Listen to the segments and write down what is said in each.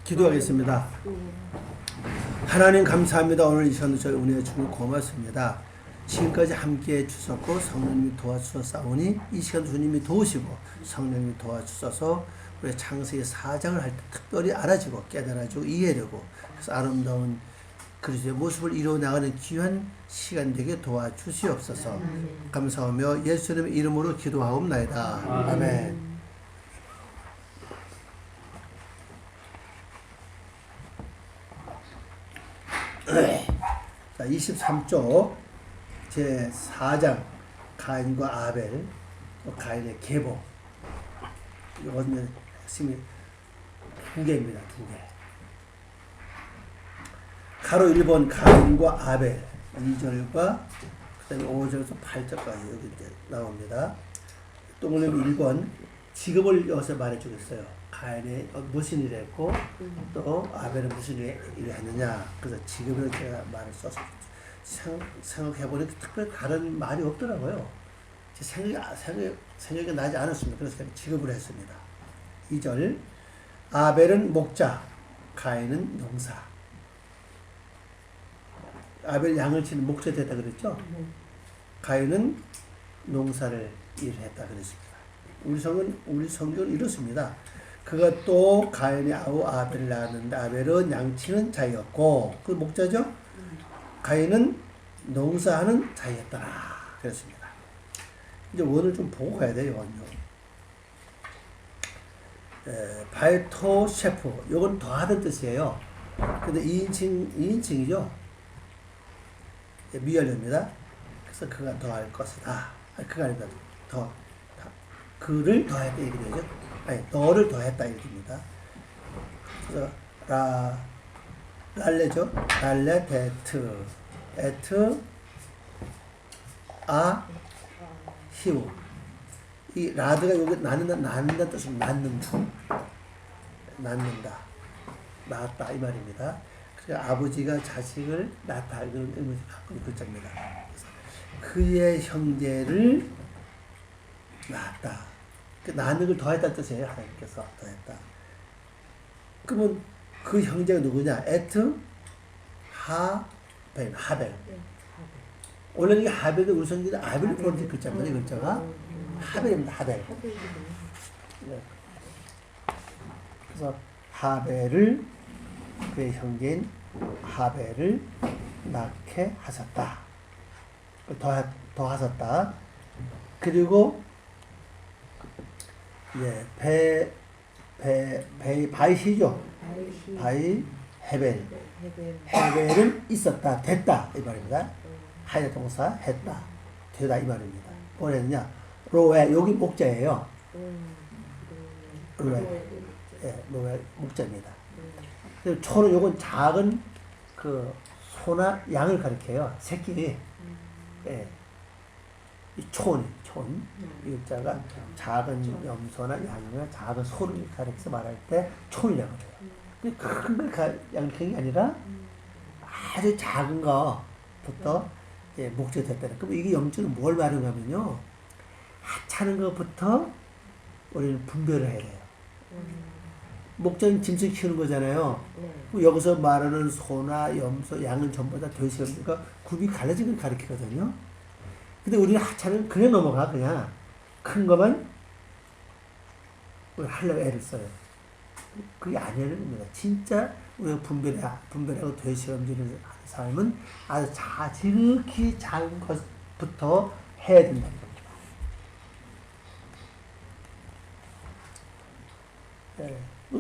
기도하겠습니다. 하나님 감사합니다. 오늘 이 시간도 저희 은혜 주님 고맙습니다. 지금까지 함께해 주셨고 성령님이 도와주셨사오니 이 시간도 주님이 도우시고 성령님이 도와주셔서 우리 창세기 4장을 할 때 특별히 알아지고 깨달아지고 이해되고 그래서 아름다운 그리스도의 모습을 이루어나가는 귀한 시간 되게 도와주시옵소서. 감사하며 예수님의 이름으로 기도하옵나이다. 아멘. 자, 23쪽 제4장 가인과 아벨, 가인의 계보. 이거는 핵심이 두 개입니다. 두 개. 가로 1번 가인과 아벨 2절과 그 다음에 5절에서 8절까지 여기 이제 나옵니다. 동그라미 1번 직업을 여기서 말해주겠어요. 가인이 무슨 일을 했고 또 아벨은 무슨 일을 했느냐. 그래서 직업을 제가 말을 써서 생각해보니까 특별히 다른 말이 없더라고요. 생각이 나지 않았습니다. 그래서 제가 직업을 했습니다. 2절 아벨은 목자, 가인은 농사. 아벨 양을 치는 목자 됐다 그랬죠? 가인은 농사를 일했다 그랬습니다. 우리 성경은 이렇습니다. 그가 또 가인이 아우 아벨을 낳았는데 아벨은 양치는 자였고 그 목자죠? 가인은 농사하는 자였더라 그랬습니다. 이제 원을 좀 보고 가야 돼요. 원요. 바이토 셰프 요건 더하던 뜻이에요. 근데 2인칭이죠. 미열입니다. 그래서 그가 더할 것이다. 그가 아니다. 그를 더했다 이렇게 되죠. 아니 너를 더했다 이렇게 됩니다. 그래서 랄레죠. 랄레 데트 에트 아 히우. 이 라드가 여기 낳는다 뜻은 낳는다. 낳았다 이 말입니다. 그래서 아버지가 자식을 낳다 이런 의미를 갖고 있는 글자입니다. 그의 형제를 낳았다. 그 낳는 걸 더했다 뜻이에요. 하나님께서 더했다. 그러면 그 형제가 누구냐? 에트 하벨. 원래 이게 하벨도 우리 성경에 아벨을 보는 글자입니다. 이 글자가 하벨입니다. 하벨. 네. 그래서 하벨을 그의 형제인 하벨을 낳게 하셨다. 더하셨다. 그리고 바이시죠. 바이 헤벨은 있었다. 됐다 이 말입니다. 하야 동사 했다. 되다 이 말입니다. 뭐랬냐? 로에 여기 목자예요. 로에 목자입니다. 초는 요건 작은 그 소나 양을 가리켜요. 새끼. 이 촌. 이 글자가 작은 염소나 양이나 작은 소를 가리켜서 말할 때 촌이라고 해요. 큰 걸 양식이 아니라 아주 작은 거부터 목적이 됐다는. 그럼 이게 염증은 뭘 말하냐면요. 하찮은 것부터 우리는 분별을 해야 돼요. 목자는 짐승 키우는 거잖아요. 여기서 말하는 소나 염소, 양은 전부 다 돼지니까 굽이 갈라진 걸 가리키거든요. 근데 우리는 하찮은 그냥 넘어가. 그냥 큰 것만 우리 하려고 애를 써요. 그게 아니라는 겁니다. 진짜 우리가 분별하고 되시험지는 사람은 아주 지극히 작은 것부터 해야 된다는 겁니다.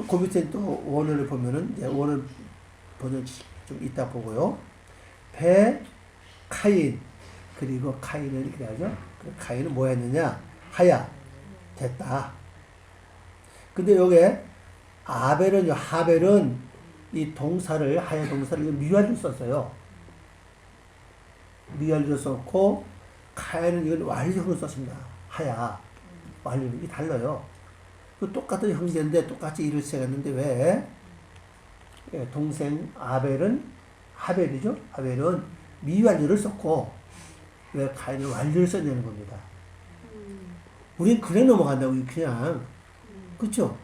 그 밑에 또 원어를 보면은 이제 원어 번역 좀 이따 보고요. 카인 그리고 카인을 이렇게 하죠. 카인은 뭐 했느냐? 하야 됐다. 근데 여기에 하벨은 이 동사를 하야 동사를 미완으로 썼어요. 미완으로 썼고 카인은 이건 완료로 썼습니다. 하야 완료 이게 달라요. 똑같은 형제인데 똑같이 일을 시작했는데 왜 동생 아벨은 하벨이죠? 아벨은 미완료를 썼고 왜 카인은 완료를 써내는 겁니다. 우리는 그냥 넘어간다고 그냥 그렇죠?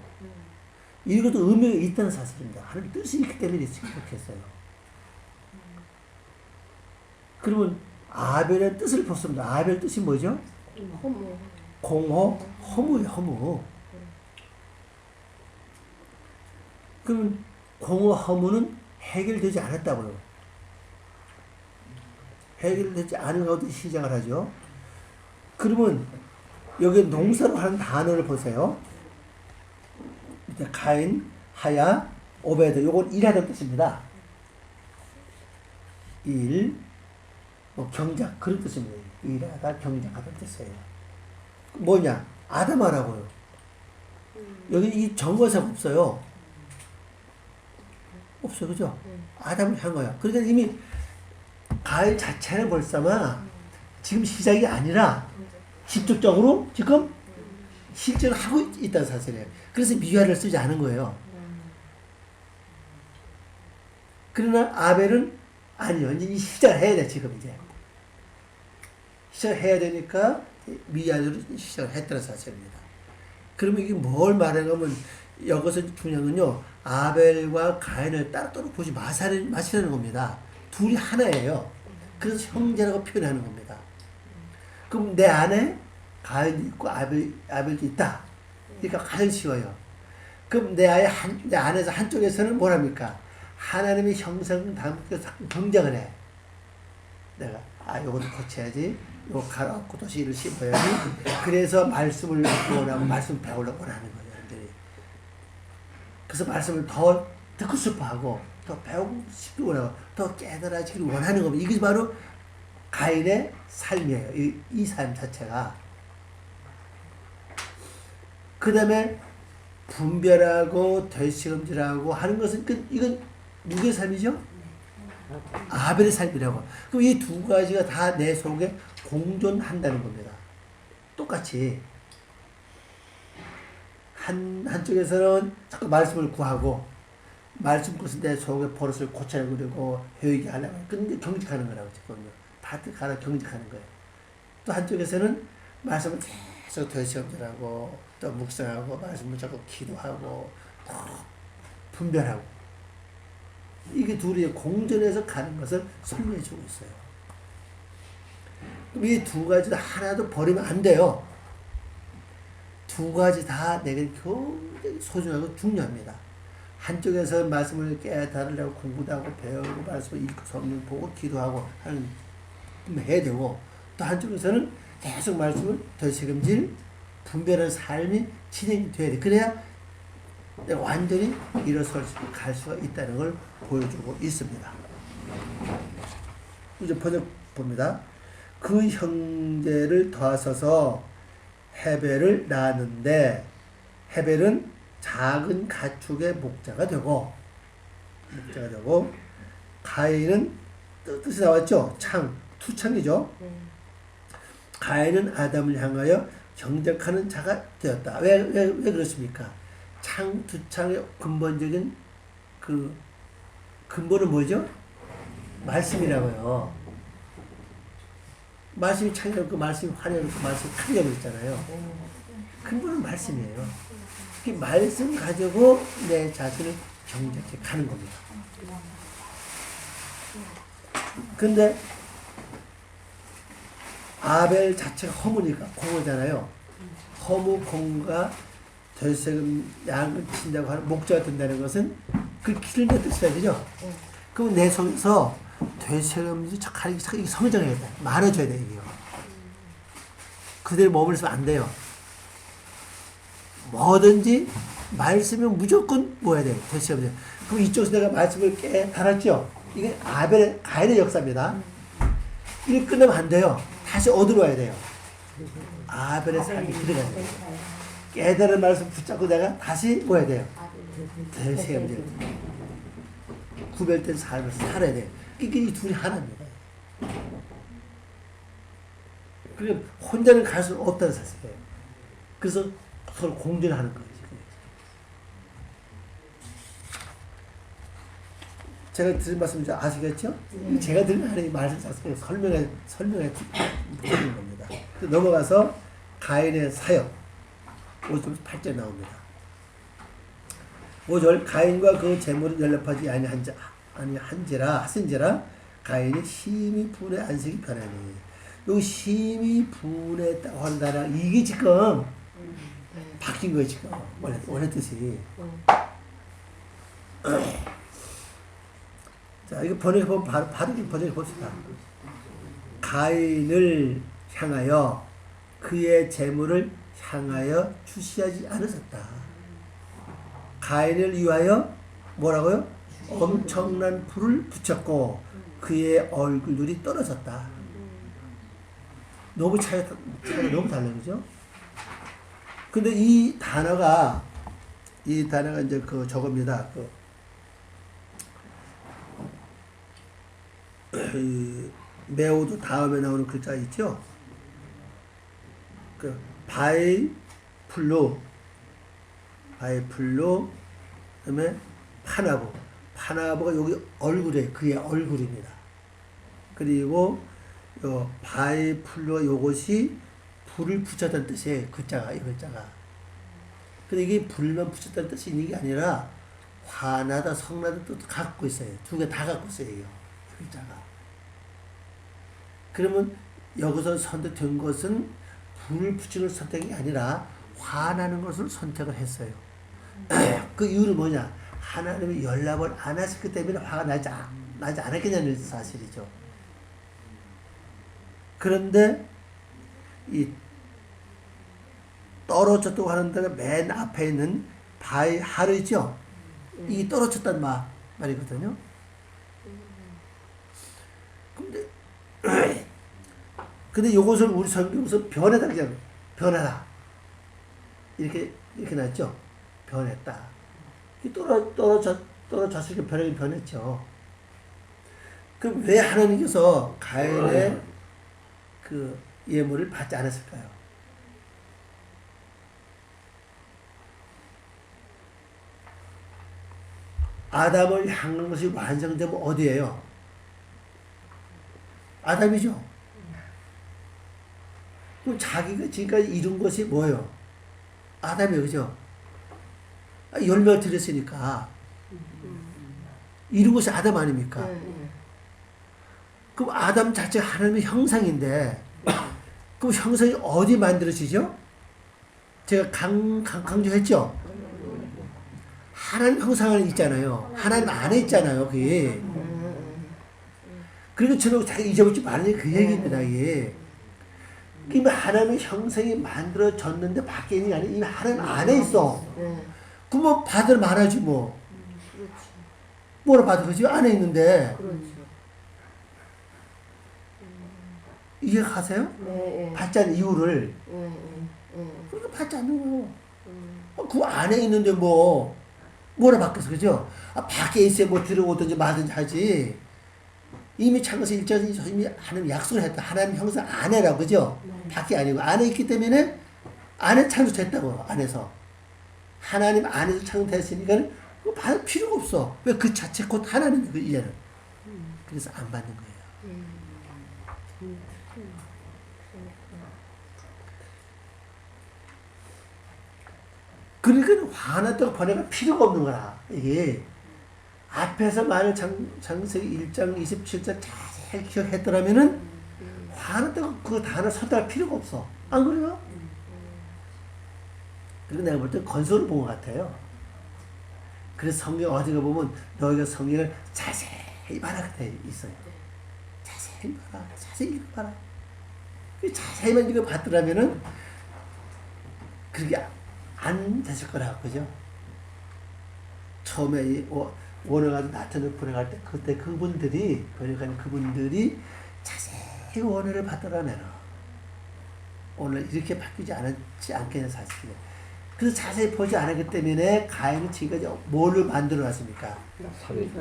이것도 의미가 있다는 사실입니다. 하나님 뜻이 있기 때문에 그렇게 했어요. 그러면 아벨의 뜻을 보습니다. 아벨 뜻이 뭐죠? 허무. 공허, 허무예요, 허무. 그러면 공허, 허무는 해결되지 않았다고요. 해결되지 않은 가운데 시작을 하죠. 그러면 여기 농사로 하는 단어를 보세요. 이제 가인, 하야, 오베드. 요건 일하는 뜻입니다. 일, 뭐 경작 그런 뜻입니다. 일하다, 경작하다는 뜻이에요. 뭐냐? 아담하라고요. 여기 이 정거사가 없어요. 없어, 그죠? 아담을 향한 거야. 그러니까 이미 가인 자체는 벌써마 지금 시작이 아니라 직접적으로 지금 실제로 하고 있다는 사실이에요. 그래서 미화를 쓰지 않은 거예요. 그러나 아벨은 아니요. 이제 시작을 해야 돼, 지금 이제. 시작을 해야 되니까 미화를 시작을 했다는 사실입니다. 그러면 이게 뭘 말하냐면 여기서 중요한 건요. 아벨과 가인을 따로따로 보지 마시라는 겁니다. 둘이 하나예요. 그래서 형제라고 표현하는 겁니다. 그럼 내 안에 가인도 있고 아벨도 있다. 그러니까 가장 쉬워요. 그럼 내 안에서 한쪽에서는 뭐랍니까? 하나님의 형상 담겨서 경쟁을 해. 내가 요거를 고쳐야지. 요거 갈아엎고 또 씨를 심어야지. 그래서 말씀을 원하고 말씀 배우려고 하는 거예요. 여러분들이. 그래서 말씀을 더 듣고 싶어하고 더 배우고 싶기 원하고 더 깨달아지기를 원하는 겁니다. 이게 바로 가인의 삶이에요. 이 삶 자체가. 그 다음에 분별하고 되시금질하고 하는 것은 이건 누구의 삶이죠? 아벨의 삶이라고. 그럼 이 두 가지가 다 내 속에 공존한다는 겁니다. 똑같이. 한쪽에서는 자꾸 말씀을 구하고 말씀 것은 내 속에 버릇을 고쳐내고 그러고 회의게 하려고. 근데 경직하는 거라고 지금요. 다 가라 경직하는 거예요. 또 한쪽에서는 말씀을 계속 되시금질하고 또 묵상하고 말씀을 자꾸 기도하고 분별하고 이게 둘이 공존해서 가는 것을 설명해 주고 있어요. 그럼 이 두 가지 하나도 버리면 안 돼요. 두 가지 다 내게 굉장히 소중하고 중요합니다. 한쪽에서 말씀을 깨달으려고 공부도 하고 배우고 말씀을 읽고 성경 보고 기도하고 하는 해야 되고 또 한쪽에서는 계속 말씀을 되새김질 분별하는 삶이 진행이 돼야 돼. 그래야 내가 완전히 일어설 수 갈 수가 있다는 걸 보여주고 있습니다. 이제 번역 봅니다. 그 형제를 더하셔서 헤벨을 낳았는데 헤벨은 작은 가축의 목자가 되고 가인은 뜻이 나왔죠. 투창이죠. 가인은 아담을 향하여 경작하는 자가 되었다. 왜 그렇습니까? 투창의 근본적인 그 근본은 뭐죠? 말씀이라고요. 말씀이 창이었고 말씀이 화려했고 말씀이 크게 있잖아요. 근본은 말씀이에요. 그 말씀 가지고 내 자신을 경작해 가는 겁니다. 근데 아벨 자체가 허무니까 공허잖아요. 허무 공과 되새금 양을 친다고 하는 목자가 된다는 것은 그 기름의 뜻이라 그죠? 그럼 내 속에서 되새금이 착하게 성장해야 돼. 많아져야 돼, 이게요. 그대로 머물러 있으면 안 돼요. 뭐든지 말씀은 무조건 뭐야 돼? 되새금. 그럼 이쪽에서 내가 말씀을 달았죠? 이게 가인의 역사입니다. 이게 끝나면 안 돼요. 다시 어디로 와야 돼요? 아벨의 삶이 들어가야 돼요. 깨달은 말씀 붙잡고 내가 다시 뭐 해야 돼요? 되새김질. 구별된 삶을 살아야 돼요. 그러니까 이 둘이 하나입니다. 그리고 혼자는 갈 수 없다는 사실이에요. 그래서 서로 공존하는 거예요. 제가 드린 말씀 이제 아시겠죠? 제가 드린 하나의 말씀 자체를 설명해 드리는 겁니다. 넘어가서 가인의 사역 5절 8절 나옵니다. 5절 가인과 그 재물은 연락하지 아니한지라 하신지라 가인이 심히 분의 안색이 변하니 요 심히 분했다고 한다라 이게 지금 바뀐 거예요 지금 원래 뜻이. 자 이거 번역해보면 바로 번역해 봅시다. 가인을 향하여 그의 재물을 향하여 주시하지 않으셨다. 가인을 위하여 뭐라고요? 엄청난 불을 붙였고 그의 얼굴들이 떨어졌다. 너무 차이가 너무 달라요, 그죠? 근데 이 단어가 이제 저겁니다. 매우도 다음에 나오는 글자 있죠? 바이 플로, 그다음에 파나보가 여기 얼굴에 그의 얼굴입니다. 그리고 요 바이 플로 요것이 불을 붙였다는 뜻이에요. 이 글자가. 근데 이게 불만 붙였다는 뜻이 있는 게 아니라 화나다, 성나다 뜻도 갖고 있어요. 두 개 다 갖고 있어요. 이 글자가. 그러면 여기서 선택된 것은 불을 붙이는 선택이 아니라 화나는 것을 선택을 했어요. 그 이유는 뭐냐? 하나님이 연락을 안 하셨기 때문에 화가 나지 않았겠냐는 사실이죠. 그런데 이 떨어졌다고 하는 데가 맨 앞에 있는 바이 하르죠. 이 떨어졌단 말이거든요. 근데 이것을 우리 성경에서 변하다 그냥 변하다 이렇게 났죠. 변했다. 떨어졌으니까 변했죠. 그럼 왜 하나님께서 가인의 그 예물을 받지 않았을까요? 아담을 향한 것이 완성되면 어디예요? 아담이죠. 그럼 자기가 지금까지 이룬 것이 뭐예요? 아담이에요, 그죠? 열매를 드렸으니까 이룬 것이 아담 아닙니까? 그럼 아담 자체가 하나님의 형상인데 그럼 형상이 어디 만들어지죠? 제가 강조했죠? 하나님 형상 안에 있잖아요. 하나님 안에 있잖아요, 그게. 그리고 저는 자기 잊어버리지 말라는 그 얘기입니다, 이게. 이미 하나님의 형상이 만들어졌는데 밖에 있는 게 아니라 이미 하나님 안에 있어. 그러면 받을 만하지 뭐. 뭐라 받을 거지? 안에 있는데. 이해가세요? 네. 받지 않는 이유를. 그러니까 받지 않는 거예요. 그 안에 있는데 뭐라 받겠어, 그죠? 밖에 있어야 뭐 들어오든지 말든지 하지. 이미 창세기 1장에서 이미 하나님 약속을 했다. 하나님 형상 안에라고, 그죠? 밖에 아니고. 안에 있기 때문에 안에 창조됐다고, 안에서. 하나님 안에서 창조됐으니까 그거 받을 필요가 없어. 왜? 그 자체 곧 하나님이고, 이제는. 그래서 안 받는 거예요. 그러니까 화났다고 번역할 필요가 없는 거라. 이게 앞에서 만약 창세기 1장 27절 자세히 기억했더라면은 화났다고 그 단어 선택할 필요가 없어. 안 그래요? 그리고 내가 볼 때 건설을 본 것 같아요. 그래서 성경 어디가 보면 너희가 성경을 자세히 봐라 그때 있어요. 자세히 봐라. 자세히 읽어봐라. 자세히만 읽어봤더라면은 그게 안 됐을 거라고, 그죠? 처음에 이 원어가지고 나타내서 번역할 때 그때 번역하는 그분들이 자세히 원어를 받더라면 오늘 이렇게 바뀌지 않겠냐 사실이에요. 그래서 자세히 보지 않았기 때문에 가인은 지금까지 뭐를 만들어 놨습니까?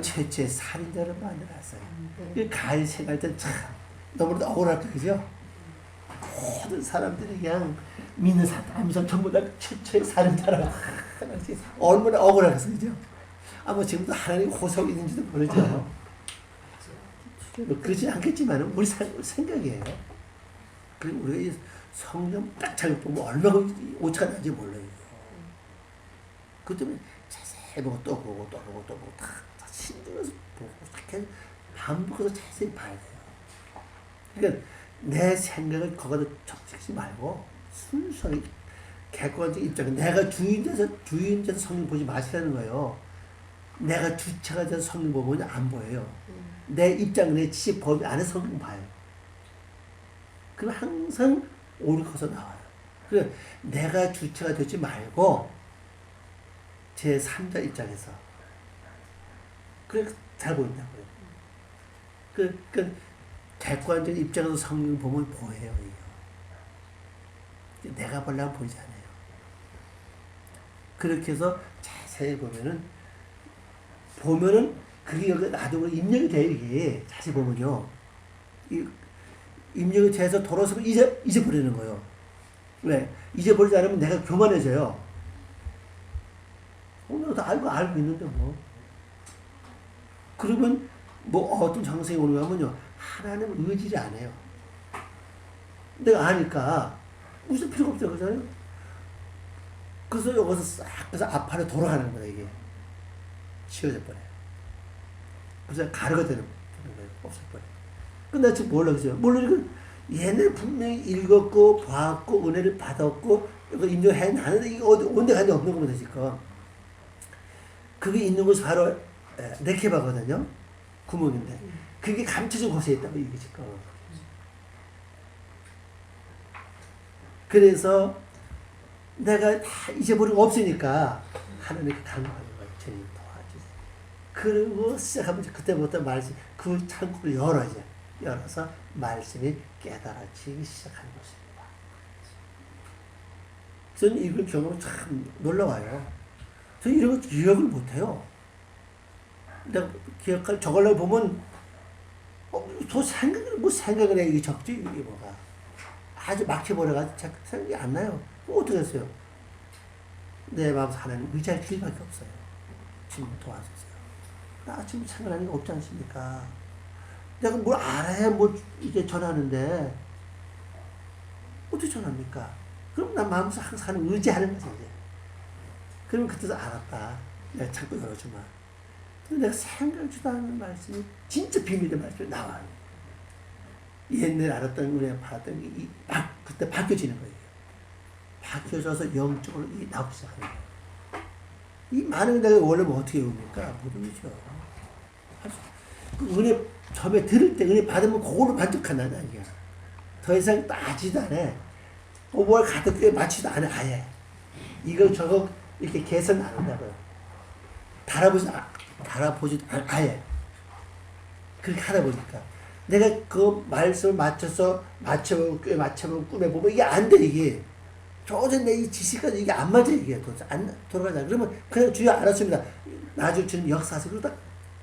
최초의 살인자를 만들어 놨어요. 가인 생각할 땐 참 너무나도 억울할 거, 그죠? 모든 사람들이 그냥 믿는 사람 전부 다 최초의 살인자라고 얼마나 억울하겠어, 그죠? 아마 지금도 하나님 호석이 있는지도 모르죠. 뭐 그러지 않겠지만 우리 생각이에요. 그리고 우리가 이 성경 딱 잘못 보면 얼마나 오차가 나는지 몰라요. 그 때문에 자세히 해보고 또 보고 또 보고 또 보고 다 신중해서 보고 이렇게 반복해서 자세히 봐야 돼요. 그러니까 내 생각을 거기다 적시지 말고 순수하게 객관적 입장에 내가 주인돼서 성경 보지 마시라는 거예요. 내가 주체가 돼서 성경 보면 안 보여요. 내 입장, 내 지식 범위 안에 성경 봐요. 그럼 항상 옳고서 나와요. 그래 내가 주체가 되지 말고 제 3자 입장에서 그래 잘 보인다고요. 그 객관적 입장에서 성경 보면 보여요. 이거. 내가 보려면 보이지 않아요. 그렇게 해서 자세히 보면은 그게 여기 놔두고 입력이 돼요. 이게 자세히 보면요. 입력이 돼서 돌아서면 잊어버리는 거예요. 왜? 잊어버리지 않으면 내가 교만해져요. 내가 다 알고 있는데 뭐. 그러면 뭐 어떤 장생이 오는 거 하면요. 하나님은 의지를 안 해요. 내가 아니까 무슨 필요가 없죠. 그잖아요. 그래서 여기서 싹 그래서 앞으로 돌아가는 거예요. 이게. 치워져 버려요. 그래서 가루가 되는 거예요. 없을 거예요. 근데 지금 모르겠어요. 모르니까 얘네 분명히 읽었고 봤고 은혜를 받았고 이거 인정해 나는데 이게 온데 간데 없는 겁니다. 지금. 그게 있는 곳이 바로 네케바거든요. 구멍인데 그게 감춰진 곳에 있다고 이게 지금. 그래서 내가 다 잊어버리고 없으니까 하나님께 간구하는 거예요. 주님 도와주세요. 그리고 시작하면 그때부터 말씀 그 창고를 열어서 말씀이 깨달아지기 시작하는 것입니다. 저는 이걸 경험을 참 놀라워요. 저는 이런 거 기억을 못해요. 내가 저걸로 보면 생각을 해. 이게 적지 이게 뭐가 아주 막혀버려가지고 생각이 안 나요. 어떻게 했어요? 내 마음에서 하나님 의지할 길밖에 없어요. 지금 도와주세요. 나 지금 생각하는 게 없지 않습니까? 내가 뭘 알아야 뭐 이게 전하는데 어떻게 전합니까? 그럼 나 마음에서 항상 하나님 의지하는 거지 이제. 그럼 그때도 알았다. 내가 자꾸 열어주마. 근데 내가 생각지도 않는 말씀이 진짜 비밀의 말씀이 나와요. 옛날에 알았던 은혜 받았던 게 그때 바뀌어지는 거예요. 바뀌어져서 영적으로 나오기 시작하는 거예요. 이 많은 내가 원래 뭐 어떻게 옵니까? 못 오죠. 그 은혜 처음에 들을 때 은혜 받으면 그걸로 만족한다는 얘기야. 더 이상 따지도 않아. 뭘 가득 맞지도 않아. 아예. 이거 저거 이렇게 개선 안 한다고요. 달아보지도 않아. 아예. 그렇게 하다 보니까. 내가 그 말씀을 맞춰보고 꾸며보면 이게 안 돼, 이게. 도저히 내 이 지식까지 이게 안 맞아, 이게. 안 돌아가잖아. 그러면 그냥 주여 알았습니다. 나중에 주는 역사에서 그러다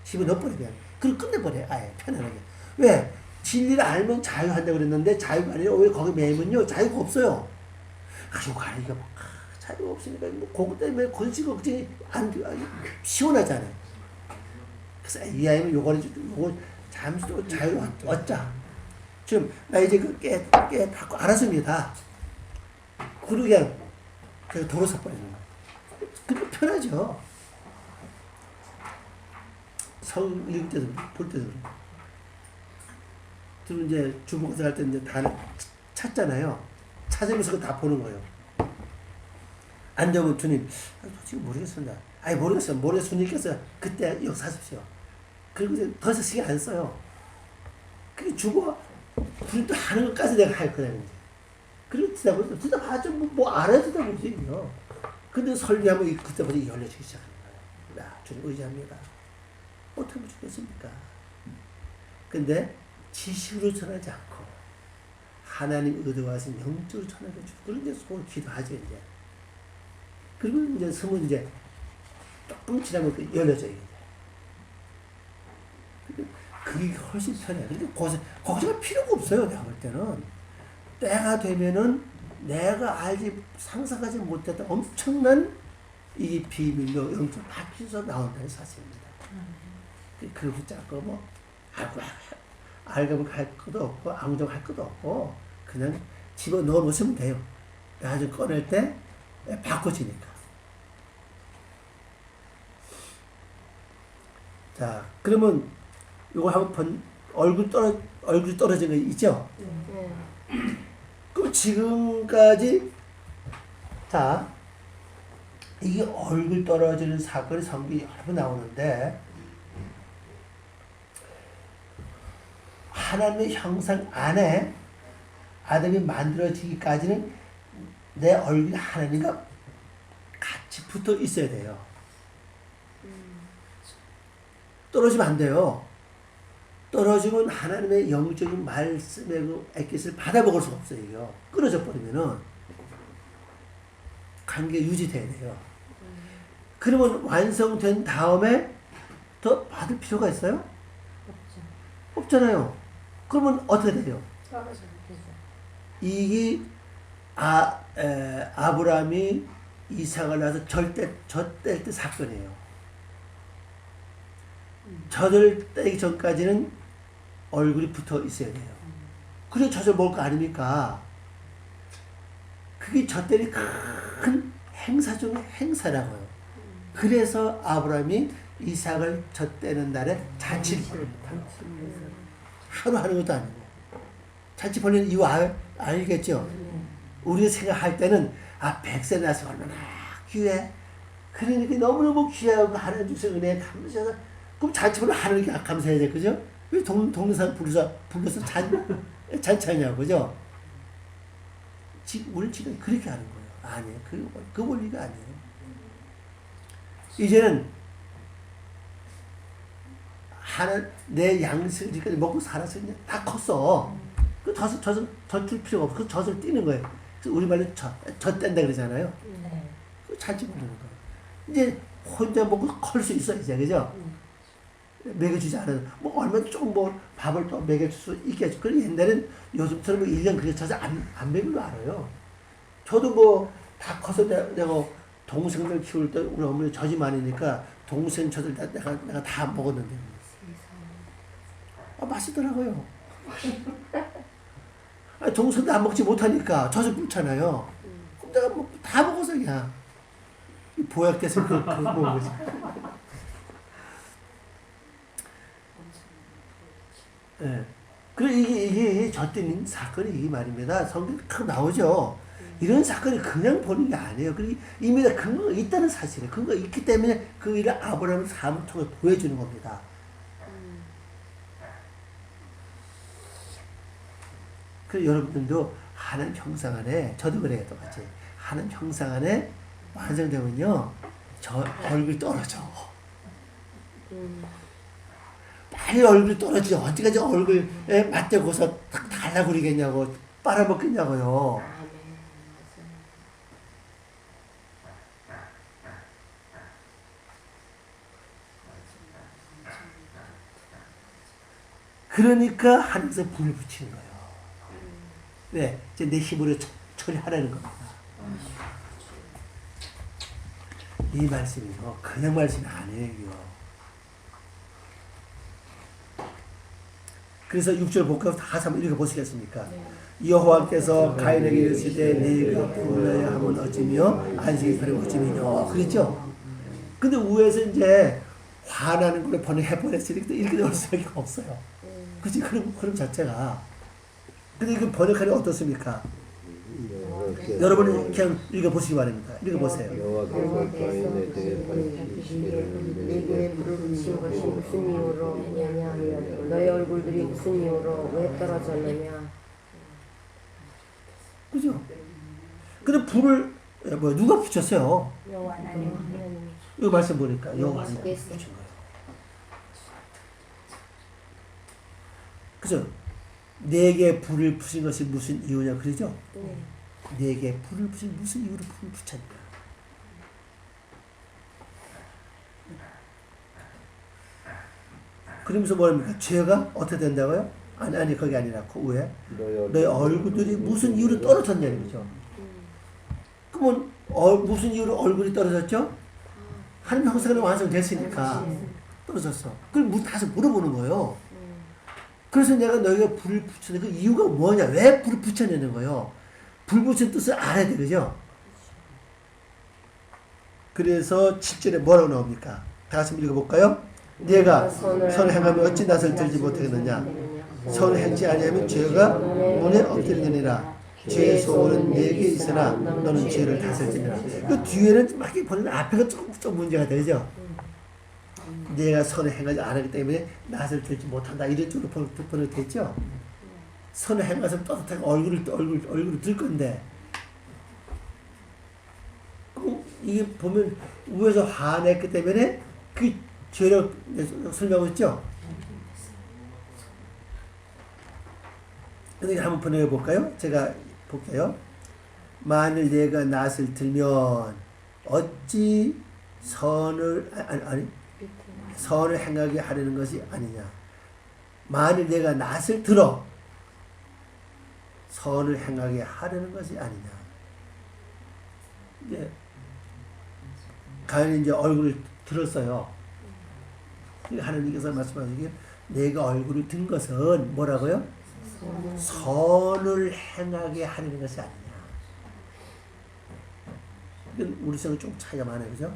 집에 넣어버리면. 그리고 끝내버려요, 아예. 편안하게. 왜? 진리를 알면 자유한다고 그랬는데 자유가 아니라 오히려 거기 매면요, 자유가 없어요. 가지고 가니까 뭐, 자유가 없으니까 뭐 그것 때문에 건식 걱정이 시원하잖아요. 그래서 이 아이는 요거 잠시 또 자유 얻자. 지금 나 이제 그 받고 알았습니다. 그러게 그냥 도로 섞어버리는 거야. 그게 편하죠. 성경 읽을 때도 볼 때도 그리고 이제 주목사 할 때 이제 다 찾잖아요. 찾으면서 다 보는 거예요. 안 되면 주님, 지금 모르겠습니다. 아니 모르겠어요. 주님께서 그때 역사하십시오. 그리고 더 이상 신경 안 써요. 그게 주고 주님도 하는 것까지 내가 할 거야. 그리고 듣다 봐도 뭐 알아야 듣다 보지. 근데 설교하면 그때부터 열려지기 시작하는 거예요. 야, 주님 의지합니다. 어떻게 하면 좋겠습니까? 근데 지식으로 전하지 않고 하나님 의도와 하신 영적으로 전하게 주고 그런 데 손을 기도하죠 이제. 그리고 이제 성은 이제 조금 지나면 열려져요 이제. 그게 훨씬 편해요. 근데 걱정할 필요가 없어요. 내가 볼 때는 때가 되면은 내가 알지 상상하지 못했던 엄청난 이 비밀로 영적 바뀌어서 나온다는 사실입니다. 그 붙잡고 뭐 알고 할 것도 없고 앙정할 것도 없고 그냥 집어 넣어 놓으시면 돼요. 나중에 꺼낼 때 바꿔지니까. 자, 그러면 이거 한번 얼굴 떨어진 거 있죠? 그럼 지금까지 자, 이게 얼굴 떨어지는 사건이 성경에 여러 번 나오는데 하나님의 형상 안에 아담이 만들어지기까지는 내 얼굴이 하나님과 같이 붙어 있어야 돼요. 떨어지면 안 돼요. 떨어지면 하나님의 영적인 말씀의 그 액기스를 받아먹을 수가 없어요. 끊어져 버리면은 관계 유지돼야 돼요. 그러면 완성된 다음에 더 받을 필요가 있어요? 없잖아요. 그러면 어떻게 돼요? 이게 아브라함이 이삭을 낳아서 젖뗄 때 사건이에요. 젖을 떼기 전까지는 얼굴이 붙어 있어야 돼요. 그래 젖을 먹을 거 아닙니까? 그게 젖뗄이 큰 행사 중에 행사라고요. 그래서 아브라함이 이삭을 젖떼는 날에 잔치를 벌입니다. 하루 하는 것도 아니고. 잔치 벌리는 이유 알겠죠? 우리가 생각할 때는 100세 나서 얼마나 귀해. 그러니까 너무너무 귀하고 하나님 주신 은혜에 감사해서 그럼 잔치를 하는 게 감사해야 돼. 그죠? 왜 동네 사람 불러서 잔치하냐고. 그죠? 우리 지금 그렇게 하는 거예요. 아니에요. 그 원리가 아니에요. 이제는 내 양식을 먹고 살아서 그냥 다 컸어. 그 젖줄 필요가 없어. 그 젖을 띄는 거예요. 그래서 우리말로 젖댄다 그러잖아요. 그 잔치 먹는 거예요. 이제 혼자 먹고 클 수 있어, 이제. 그죠? 먹여주지 않아도, 얼마나 좀 밥을 또 먹여줄 수 있겠죠. 그리고 옛날엔 요즘처럼 1년 그렇게 젖을 안 먹이는 거 알아요. 저도 다 커서 내가 동생들 키울 때 우리 어머니 젖이 많으니까 동생 젖을 내가 다 먹었는데. 맛있더라고요. 동생도 안 먹지 못하니까 젖을 붓잖아요. 그럼 내가 다 먹어서 그냥. 보약돼서 그거 먹은 거지. 예. 그래, 이게 젖대는 사건이 이게 말입니다. 성경에 딱 나오죠. 이런 사건이 그냥 보는 게 아니에요. 그리고 이미 근거가 있다는 사실이에요. 근거가 있기 때문에 그 일을 아브라함의 삶을 통해 보여주는 겁니다. 그래서 여러분들도 하나님 형상 안에, 저도 그래요, 똑같이. 하나님 형상 안에 완성되면요, 저 얼굴 떨어져. 빨리 얼굴이 떨어지죠. 언제까지 얼굴에 맞대고서 딱 달라고 그러겠냐고, 빨아먹겠냐고요. 그러니까 하늘에서 불을 붙이는 거예요. 네, 이제 내 힘으로 처리하라는 겁니다. 이 말씀이요, 그냥 말씀이 아니에요. 그래서 6절 볼까요? 다시 한번 읽어보시겠습니까? 여호와께서 가인에게 이르시되 네가 불러야 함은 어찌며 안식이 그리고 어찌며 그랬죠? 근데 위에서 이제 화나는 걸 번역해버렸으니까 이렇게 나올 수밖에 없어요. 그치? 그럼 자체가. 근데 이거 번역하니 어떻습니까? 여러분이 그냥 읽어보시기 바랍니다. 읽어보세요. 여호와께서 가인에 대해 내게 불을 붙인 것이 무슨 이유로 왜냐 너의 얼굴들이 무슨 이유로 왜 떨어졌느냐. 그죠? 근데 불을 누가 붙였어요? 여호와 하나님. 이 말씀 보니까 여호와 하나님 붙인 거예요. 그죠? 내게 불을 붙인 것이 무슨 이유냐 그러죠? 내게 불을 붙인 무슨 이유로 불을 붙였냐? 그러면서 뭐랍니까? 죄가 어떻게 된다고요? 아니 거기 아니라 그 위에 너의 얼굴들이 무슨 이유로 떨어졌냐는 거죠. 그러면 무슨 이유로 얼굴이 떨어졌죠? 하나님 형상이 완성됐으니까 떨어졌어. 그걸 다시 물어보는 거예요. 그래서 내가 너희가 불을 붙였는데 그 이유가 뭐냐? 왜 불을 붙였냐는 거예요. 불 붙인 뜻을 알아야 돼, 그죠? 그래서 7절에 뭐라고 나옵니까? 다 같이 읽어볼까요? 네가 선을 행하면 어찌 낯을 들지 못하겠느냐. 선을 행치 아니하면 죄가 문에 엎드리느니라. 죄의 소원은 내게 있으나 너는 죄를 다스리느니라. 그 뒤에는 막 보면 앞에가 좀 문제가 되죠. 내가 선을 행하지 않았기 때문에 낯을 들지 못한다. 이런 쪽으로 번역됐죠. 선을 행하면 떳떳하게 얼굴을 들 건데, 이게 보면 위에서 화냈기 때문에 그 죄를 설명했죠. 근데 한번 번역해 볼까요? 제가 볼게요. 만일 내가 낯을 들면 어찌 선을 선을 행하게 하려는 것이 아니냐. 만일 내가 낯을 들어 선을 행하게 하려는 것이 아니냐. 이제 가인이 이제 얼굴을 들었어요. 하나님께서 말씀하시기에 내가 얼굴을 든 것은 뭐라고요? 선을 행하게 하려는 것이 아니냐. 우리 생각 좀 차이가 많아요, 그죠?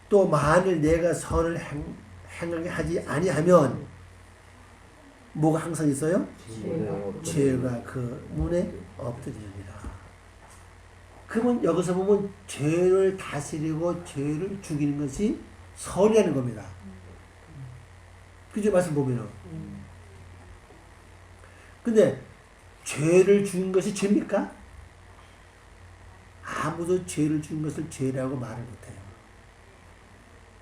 또 만일 내가 선을 행하게 하지 아니하면 뭐가 항상 있어요? 죄가 그 문에 엎드리느니라. 그러면 여기서 보면 죄를 다스리고 죄를 죽이는 것이 선이라는 겁니다. 그죠? 말씀 보면은. 근데 죄를 죽인 것이 죄입니까? 아무도 죄를 죽인 것을 죄라고 말을 못해요.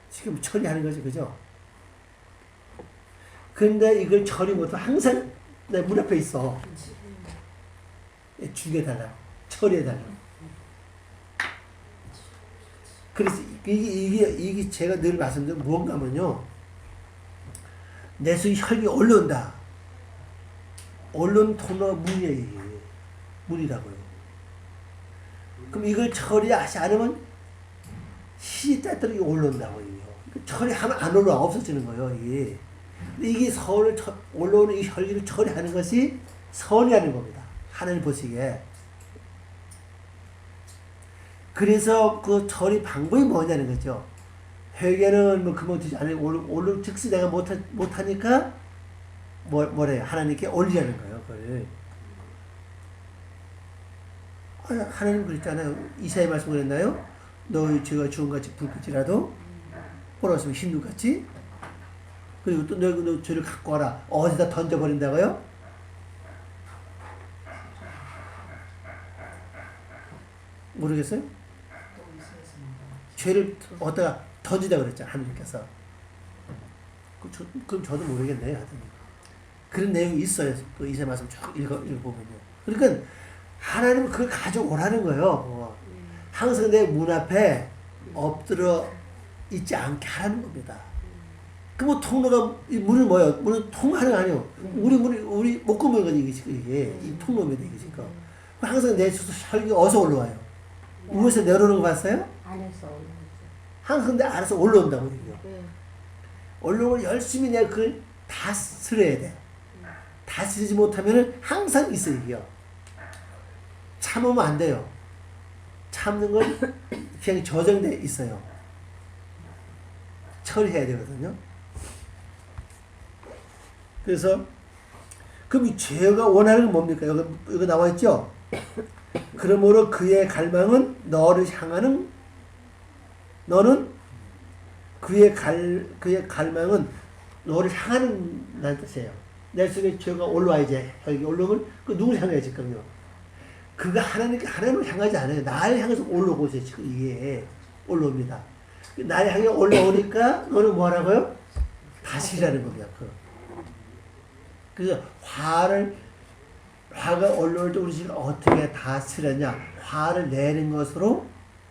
지금 처리하는 거죠, 그죠? 근데 이걸 처리 못하면 항상 내 문 앞에 있어. 죽여달라, 처리해달라. 그래서 이게 제가 늘 말씀드린 무언가 하면요, 내 속에 혈기 올라온다. 언론 토너 문이에요. 문이라고요. 그럼 이걸 처리하지 않으면 시 때때로 올라온다고요. 처리하면 안 올라와, 없어지는 거예요. 이게. 이게 선을 올라오는 이 혈기를 처리하는 것이 선이라는 겁니다. 하나님 보시기에. 그래서 그 처리 방법이 뭐냐는 거죠. 회개는 뭐 그만 되지 않아요. 올라 즉시 내가 못하니까 뭐래요? 하나님께 올리라는 거예요. 그걸. 하나님 그랬잖아요. 이사야 말씀 그랬나요? 너희 죄가 주홍같이 불빛이라도 보라스면 흰눈같이. 그리고 또 너 죄를 갖고 와라. 어디다 던져버린다고요? 모르겠어요? 죄를 어디다 던지다 그랬죠. 하나님께서. 그럼 저도 모르겠네요. 하여튼. 그런 내용이 있어요. 그 이사야 말씀 쭉 읽어보면요. 그러니까 하나님은 그걸 가져오라는 거예요. 항상 내 문 앞에 엎드려 있지 않게 하라는 겁니다. 그 뭐 통로가, 이 문은 뭐예요? 문은 통하는 거 아니에요. 우리 목구멍이가 이게 이 통로입니다. 이게 지금. 항상 내 혈기가 어디서 올라와요? 위에서 내려오는 거 봤어요? 안에서 항상 내 알아서 올라온다고 그래요. 올라오면 열심히 내가 그걸 다스려야 돼. 다스리지 못하면 항상 있어요. 이게요. 참으면 안 돼요. 참는 건 그냥 저장돼 있어요. 처리해야 되거든요. 그래서 그럼 이 죄가 원하는 건 뭡니까? 여기 나와 있죠? 그러므로 그의 갈망은 너를 향하는, 너는 그의 갈망은 너를 향하는 라는 뜻이에요. 내 속에 죄가 올라와야지. 혈기 올라오면 그 누굴 향해야지, 그럼요. 그가 하나님을 향하지 않아요. 나를 향해서 올라오고 있어요. 지금 이게 올라옵니다. 나를 향해 올라오니까 너는 뭐 하라고요? 다스리라는 겁니다. 그래서 화가 올라올 때 우리 지금 어떻게 다스렸냐? 화를 내는 것으로,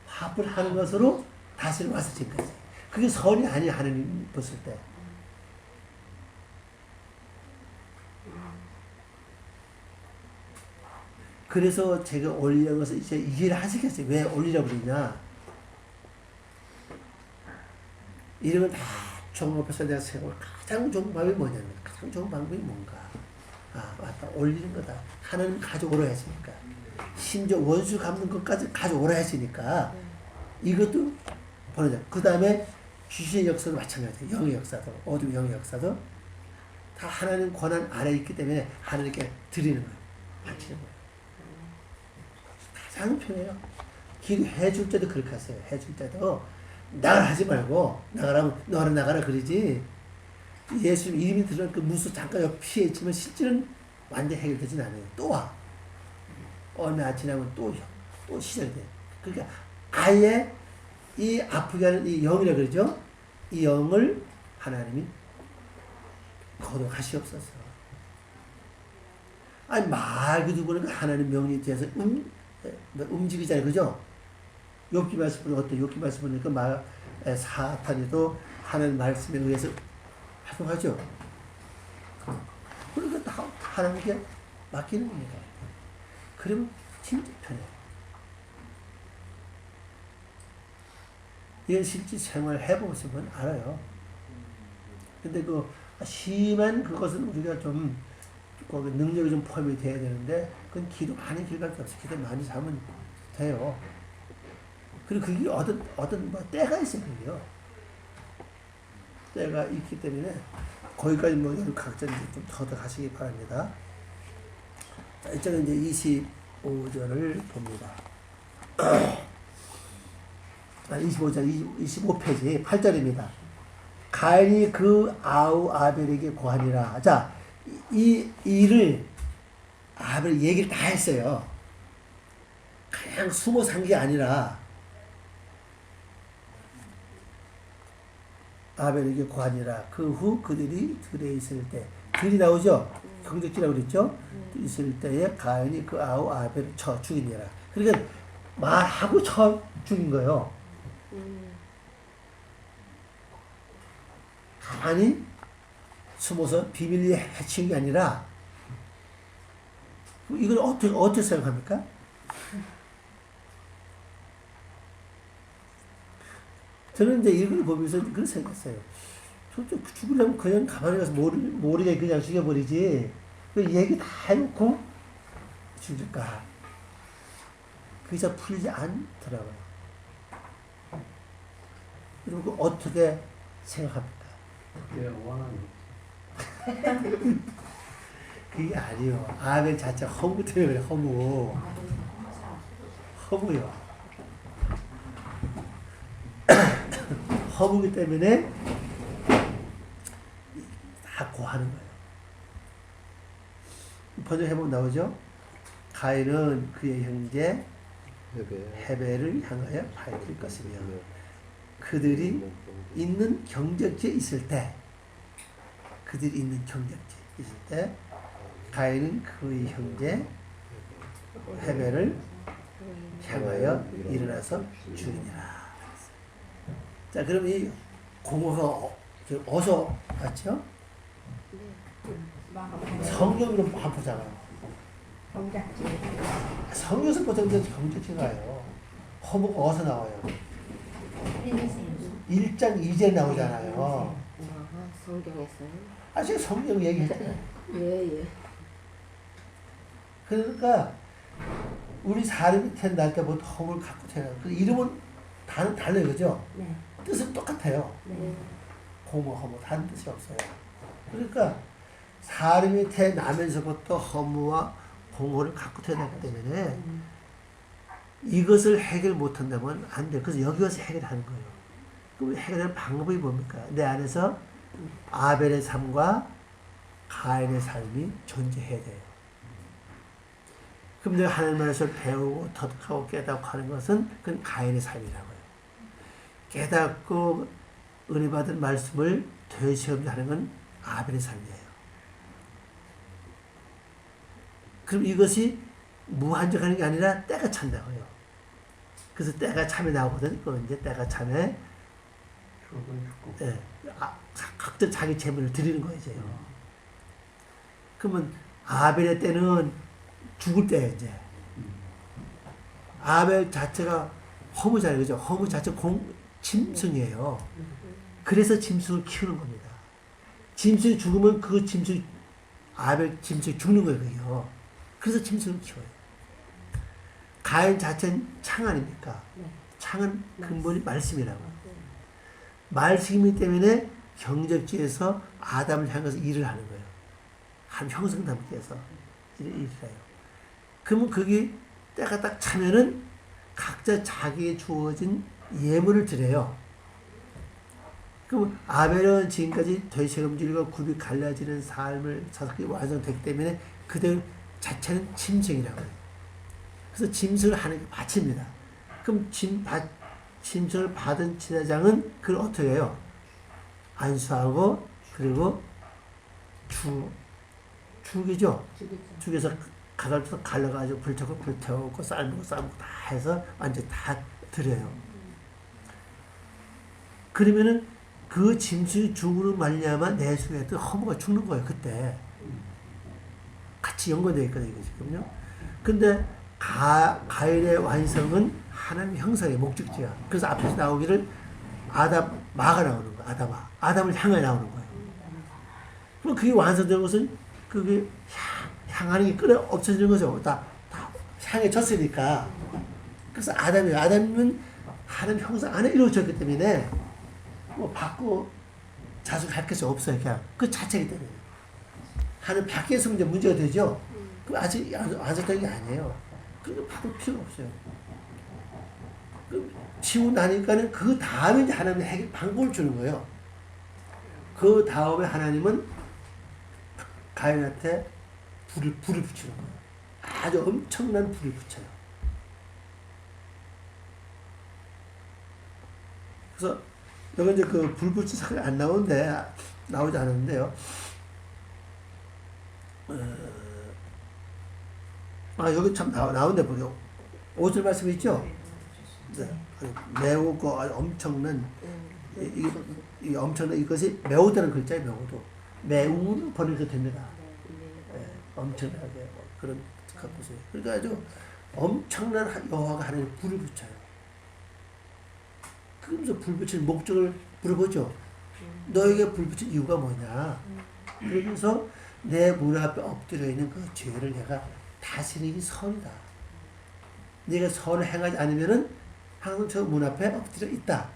화풀 하는 것으로 다스리고 와서 지금까지. 그게 선이 아니에요. 하나님 봤을 때. 그래서 제가 올리려고 해서 이제 이해를 하시겠어요. 왜 올리려고 그러냐. 이러면 다 종합해서 내가 생각을 가장 좋은 방법이 뭐냐면, 가장 좋은 방법이 뭔가. 아, 맞다. 올리는 거다. 하나님 가져오라 했으니까. 심지어 원수 갚는 것까지 가져오라 했으니까. 이것도 보내자. 그 다음에 귀신의 역사도 마찬가지예요. 영의 역사도, 어둠 영의 역사도 다 하나님 권한 아래에 있기 때문에 하나님께 드리는 거예요. 바치는 거예요. 가장 편해요. 해줄 때도 그렇게 하세요. 해줄 때도 나가라 하지 말고 나가라면 너는 나가라 그러지. 예수님 이름이 들어간 그 무수 잠깐 피해 있지만 실제는 완전히 해결되진 않아요. 또 와. 얼마 지나면 또 시작돼. 그러니까 아예 이 아프게 하는 이 영이라 그러죠. 이 영을 하나님이 거룩하시옵소서. 아니 말 그대로 하나님 명령에 대해서 움직이잖아요. 그죠? 욥기 말씀을 어때? 욥기 말씀을 보니까 사탄이도 하나님 말씀에 의해서 활동하죠. 그러니까 다 하나님께 맡기는 겁니다. 그러면 진짜 편해요. 이건 실제 생활 해보시면 알아요. 근데 그 심한 그것은 우리가 좀 거기 능력이 좀 포함이 돼야 되는데 그건 기도 많이 길밖에 없어. 기도 많이 하면 돼요. 그리고 그게 어떤 뭐 때가 있어요. 그게요. 때가 있기 때문에 거기까지 뭐 각자 좀 터득하시기 바랍니다. 자, 이쪽은 이제 25절을 봅니다. 25절, 25페이지 8절입니다. 가인이 그 아우 아벨에게 고하니라. 자, 이 일을 아벨 얘기를 다 했어요. 그냥 숨어 산 게 아니라 아벨에게 고하니라. 그 후 그들이 들에 있을 때, 들이 나오죠? 경적지라고 그랬죠? 있을 때에 가인이 그 아우 아벨을 쳐 죽이니라. 그러니까 말하고 쳐 죽인 거예요. 가만히 숨어서 비밀리에 해친 게 아니라, 이걸 어떻게 생각합니까? 저는 이제 이걸 보면서 그런 생각했어요. 죽으려면 그냥 가만히 가서 모르게 그냥 죽여버리지. 그 얘기 다 해놓고 죽일까? 그게 풀리지 않더라고요. 그리고 어떻게 생각합니까? 그게 아니요. 아벨 자체 허무 때문에 그래, 허무. 허무요. 허무기 때문에 다 고하는 거예요. 번역해보면 나오죠? 가인은 그의 형제 헤벨을 향하여 밝힐 것이며 그들이 있는 경적지에 있을 때 가인은 그의 형제 헤벨을 향하여 일어나서 죽이니라. 자, 그럼 이 공허가 어디서 왔죠? 성경으로 안 보잖아요. 성경에서 보자면 경적지가요. 허무가 어디서 나와요? 1장 2절 나오잖아요. 성경에서요? 제가 성경 얘기했잖아요. 예. 그러니까 우리 사람이 태어날 때부터 허물을 갖고 태어나요. 그 이름은 달라요. 그죠? 네. 뜻은 똑같아요. 네. 공허, 허무 다른 뜻이 없어요. 그러니까 사람이 태어나면서부터 허무와 공허를 갖고 태어났기 때문에 이것을 해결 못한다면 안 돼요. 그래서 여기 와서 해결하는 거예요. 그럼 해결하는 방법이 뭡니까? 내 안에서 아벨의 삶과 가인의 삶이 존재해야 돼요. 그럼 내가 하나님 말씀을 배우고 터득하고 깨닫고 하는 것은 그건 가인의 삶이라고요. 깨닫고 은혜 받은 말씀을 되시험하는 건 아벨의 삶이에요. 그럼 이것이 무한정하는 게 아니라 때가 찬다고요. 그래서 때가 참에 나오거든. 그건 이제 때가 참에 각자 자기 재물을 드리는 거예요. 이제. 그러면 아벨의 때는 죽을 때예요. 이제. 아벨 자체가 허무잖아요. 그죠? 허무 자체 짐승이에요. 그래서 짐승을 키우는 겁니다. 짐승이 죽으면 그 짐승 아벨 짐승이 죽는 거예요. 그게요. 그래서 짐승을 키워요. 가인 자체는 창 아닙니까? 창은 근본이 말씀이라고. 말씀이기 때문에 경적지에서 아담을 향해서 일을 하는 거예요. 한 형성 담기해서 일을 해요. 그러면 그게 때가 딱 차면은 각자 자기에 주어진 예물을 드려요. 그럼 아벨은 지금까지 되새김질과 굽이 갈라지는 삶을 사사기 완성됐기 때문에 그들 자체는 짐승이라고 해요. 그래서 짐승을 하나님께 바칩니다. 그럼 짐승을 받은 제사장은 그걸 어떻게 해요? 안수하고 그리고 죽이죠. 죽여서 가갈도 갈라가지고 불태우고 삶고 다 해서 완전 다 드려요. 그러면은 그 짐승이 죽으로 말미암아 내수에도 허무가 죽는 거예요. 그때 같이 연관되어 있거든요. 지금요. 근데 가인의 완성은 하나님의 형상의 목적지야. 그래서 앞에서 나오기를 마가 나오는 거야. 아담을 향해 나오는 거예요. 그럼 그게 완성된 것은 그게 향하는 게 끓어 없어지는 거죠. 다 향해졌으니까. 그래서 아담은 하나님 형상 안에 이루어졌기 때문에 뭐 바꾸고 자숙할 것이 없어요. 그냥 그 자체이기 때문에. 하나님 밖에서 문제가 되죠. 그 아직 완성된 게 아니에요. 그거 바꿀 필요가 없어요. 치고 나니까는 그 다음에 이제 하나님이 해결 방법을 주는 거예요. 그 다음에 하나님은 가인한테 불을 붙이는 거예요. 아주 엄청난 불을 붙여요. 그래서 여기 이제 그 불 붙인 사건이 안 나오지 않았는데요. 여기 참 나오는데 보세요. 5절 말씀 있죠? 네. 매우 엄청난 이 엄청난 이것이 매우다는 글자예요. 매우 번역이 됩니다. 네, 엄청나게 그런 것이에요. 그러니까 아주 엄청난 여호와가 하나님 불을 붙여요. 그러면서 불 붙이는 목적을 물어보죠. 너에게 불 붙인 이유가 뭐냐? 그러면서 내 문 앞에 엎드려 있는 그 죄를 내가 다스리기 선이다. 네가 선을 행하지 않으면은 항상 저 문 앞에 엎드려 있다.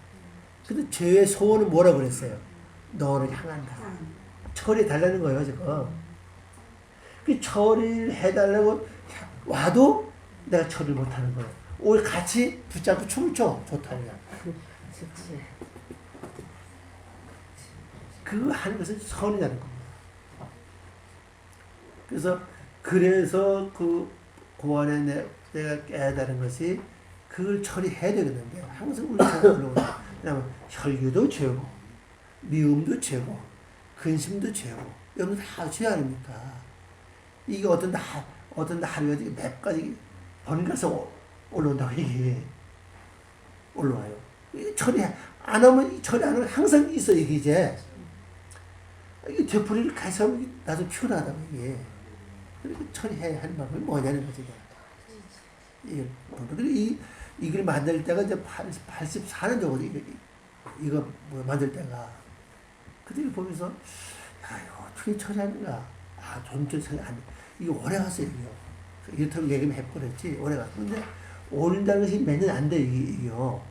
근데 죄의 소원은 뭐라고 그랬어요? 너를 향한다. 처리해 달라는 거예요, 지금. 그 처리를 해달라고 와도 내가 처리를 못하는 거예요. 오히려 같이 붙잡고 춤을 춰. 좋다니까. 그거 하는 것은 선이라는 겁니다. 그래서 그 고안에 내가 깨달은 것이 그걸 처리해야 되겠는데 항상 우리 생각을 왜냐하면 혈기도 죄고 미움도 죄고 근심도 죄고 이런 다 죄 아닙니까? 이게 어떤 하루에 몇 가지 번갈아서 올라온다고 이게 올라와요. 처리 안 하면 처리 안 하면 항상 있어 이게 이제 이게 되풀이를 계속 하면 나도 피곤하다고 이게 처리해야 하는 방법이 뭐냐는 거지. 이걸 만들 때가 이제 84년 정도 이거 뭐 만들 때가 그때 보면서 야 이거 어떻게 처리하는가 좀 생각 안 돼. 이게 오래 갔어요 이게요. 이렇다고 얘기만 해버렸지 오래 갔어. 근데 올린다는 것이 몇 년 안 돼 이게요.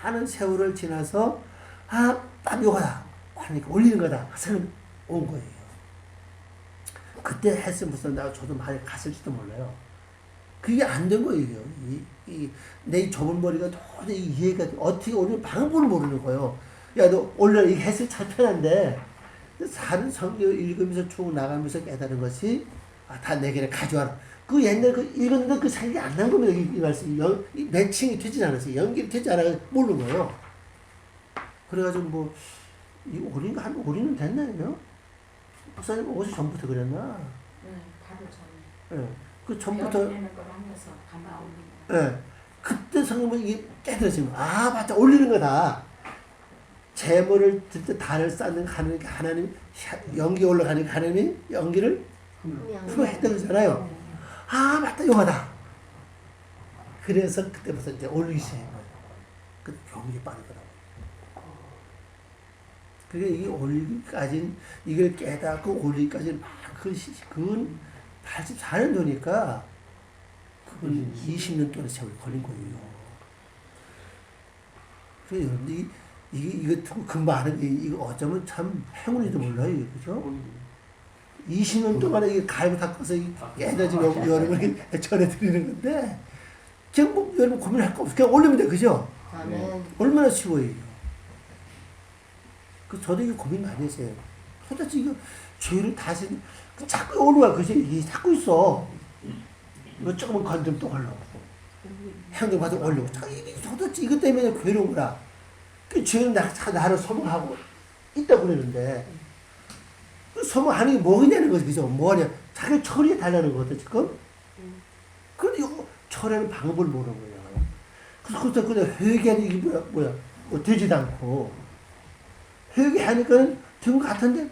많은 세월을 지나서 딱 요거다 하니까 올리는 거다 생각 온 거예요. 그때 했으면 저도 많이 갔을지도 몰라요. 그게 안 된 거예요. 내 좁은 머리가 도저히 이해가 어떻게 올리는 방법을 모르는 거예요. 야, 너 올려 이게 했을 참 편한데 사는 성경 읽으면서 쭉 나가면서 깨달은 것이 다 내게 가져와라. 그 옛날 읽었는데 그 생각이 안 난 겁니다. 이 말씀이 매칭이 되지 않았어요. 연결이 되지 않아서 모르는 거예요. 그래가지고 이 올인 한 올인은 됐나요? 목사님 어디서 전부터 그랬나? 바로 전에. 네. 그 전부터. 네. 그때 성경은 이게 깨달아지는 거야. 맞다. 올리는 거다. 재물을 들 때 달을 쌓는 하나님, 연기 올라가니까 하나님이 연기를 풀어했다는 거잖아요. 맞다. 요거다. 그래서 그때부터 이제 올리기 시작한 거예요. 그 경기 빠르더라고요. 그게 이게 올리기까지, 이걸 깨닫고 올리기까지 그건 84년 도니까, 그건 20년 동안 세월이 걸린 거예요. 그래서 여러분들이 이거 듣고 금방 하는 게, 이거 어쩌면 참 행운인지도 몰라요, 이게, 그죠? 20년 동안에 이게 갈고 닦아서 깨져지고 여러분이 전해드리는 건데, 그냥 뭐 여러분 고민할 거 없어. 그냥 올리면 돼, 그죠? 아멘. 얼마나 쉬워요, 이거. 저도 이거 고민 많이 했어요. 도대체 이거 죄를 다시, 자꾸 올라와, 그지? 이게 자꾸 있어. 이거 조금만 건드리면 또 올라오고. 행동 봐도 올리고. 이게 도대체 이것 때문에 괴로운 거라. 그 죄는 나를 소망하고 있다고 그러는데, 그 소망하는 게 뭐냐는 거지, 그죠? 뭐냐. 자기 처리해 달라는 거거든, 지금? 그런데 이거 처리하는 방법을 모르는 거예요. 그래서 그냥 회개하는 이게 뭐야. 뭐 되지도 않고. 회개하니까는 된 것 같은데,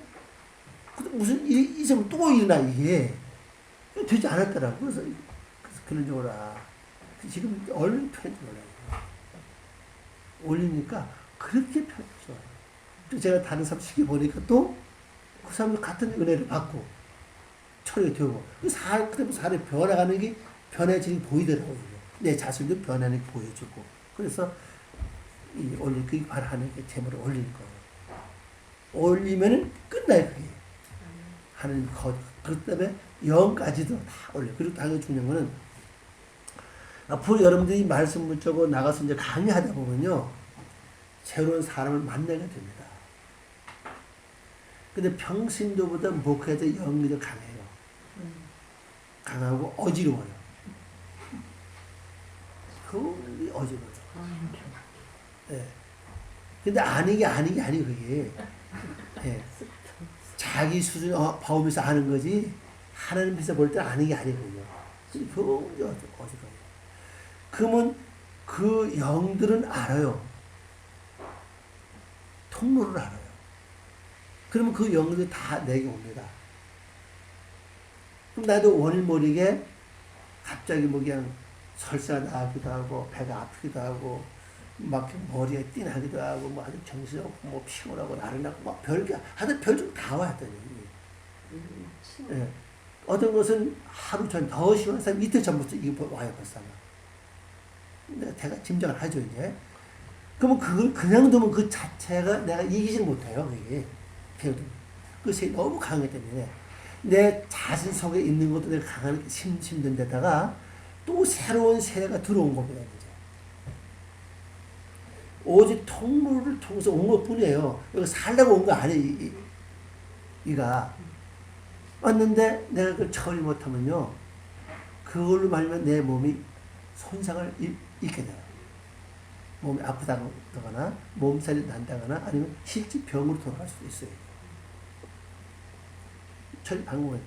무슨 일이 있으면 또 일어나, 이게. 되지 않았더라고. 그래서 그런 줄 알아. 지금 얼른 편지 몰라요. 올리니까 그렇게 편해져. 또 제가 다른 사람 시기 보니까 또 그 사람도 같은 은혜를 받고 처리가 되고 그다음에 사람이 변화가는 게 변해지는 게 보이더라고요. 내 자신도 변하는 게 보여주고. 그래서 이 올릴 그 바라는 게 제목을 올리는 거예요. 올리면은 끝나요, 그게. 하나님 그 다음에 영까지도 다 올려. 그리고 당연히 중요한 거는 앞으로 여러분들이 말씀 붙잡고 나가서 이제 강의하다 보면요, 새로운 사람을 만나게 됩니다. 근데 평신도보다 목회자 영이 더 강해요. 강하고 어지러워요. 그게 어지러워요. 예. 근데 아닌 게 아니고 그게. 예. 자기 수준 봐오면서 아는 거지, 하나님 빛에 볼 때 아는 게 아니거든요. 그게 어지러워요. 그러면 그 영들은 알아요. 통로를 알아요. 그러면 그 영들이 다 내게 옵니다. 그럼 나도 원일 모르게 갑자기 뭐 그냥 설사가 나기도 하고, 배가 아프기도 하고, 막 머리에 띵하기도 하고, 뭐 아주 정신없고, 뭐 피곤하고, 나른하고, 막 별게, 하여튼 별중 다 와, 하더니. 예. 어떤 것은 하루 전, 더 심한 사람 이틀 전부터 이게 와요, 벌써. 내가 대가 짐작을 하죠, 이제. 그러면 그걸 그냥 두면 그 자체가 내가 이기질 못해요, 그게. 그것이 너무 강하기 때문에. 내 자신 속에 있는 것도 내가 강하게 힘든 데다가 또 새로운 세대가 들어온 겁니다, 이제. 오직 통로를 통해서 온 것 뿐이에요. 여기 살려고 온 거 아니에요, 이가. 왔는데 내가 그걸 처리 못하면요, 그걸로 말면 내 몸이 손상을 입게 돼요. 몸이 아프다거나 몸살이 난다거나 아니면 실제 병으로 돌아갈 수도 있어요. 처리 방법은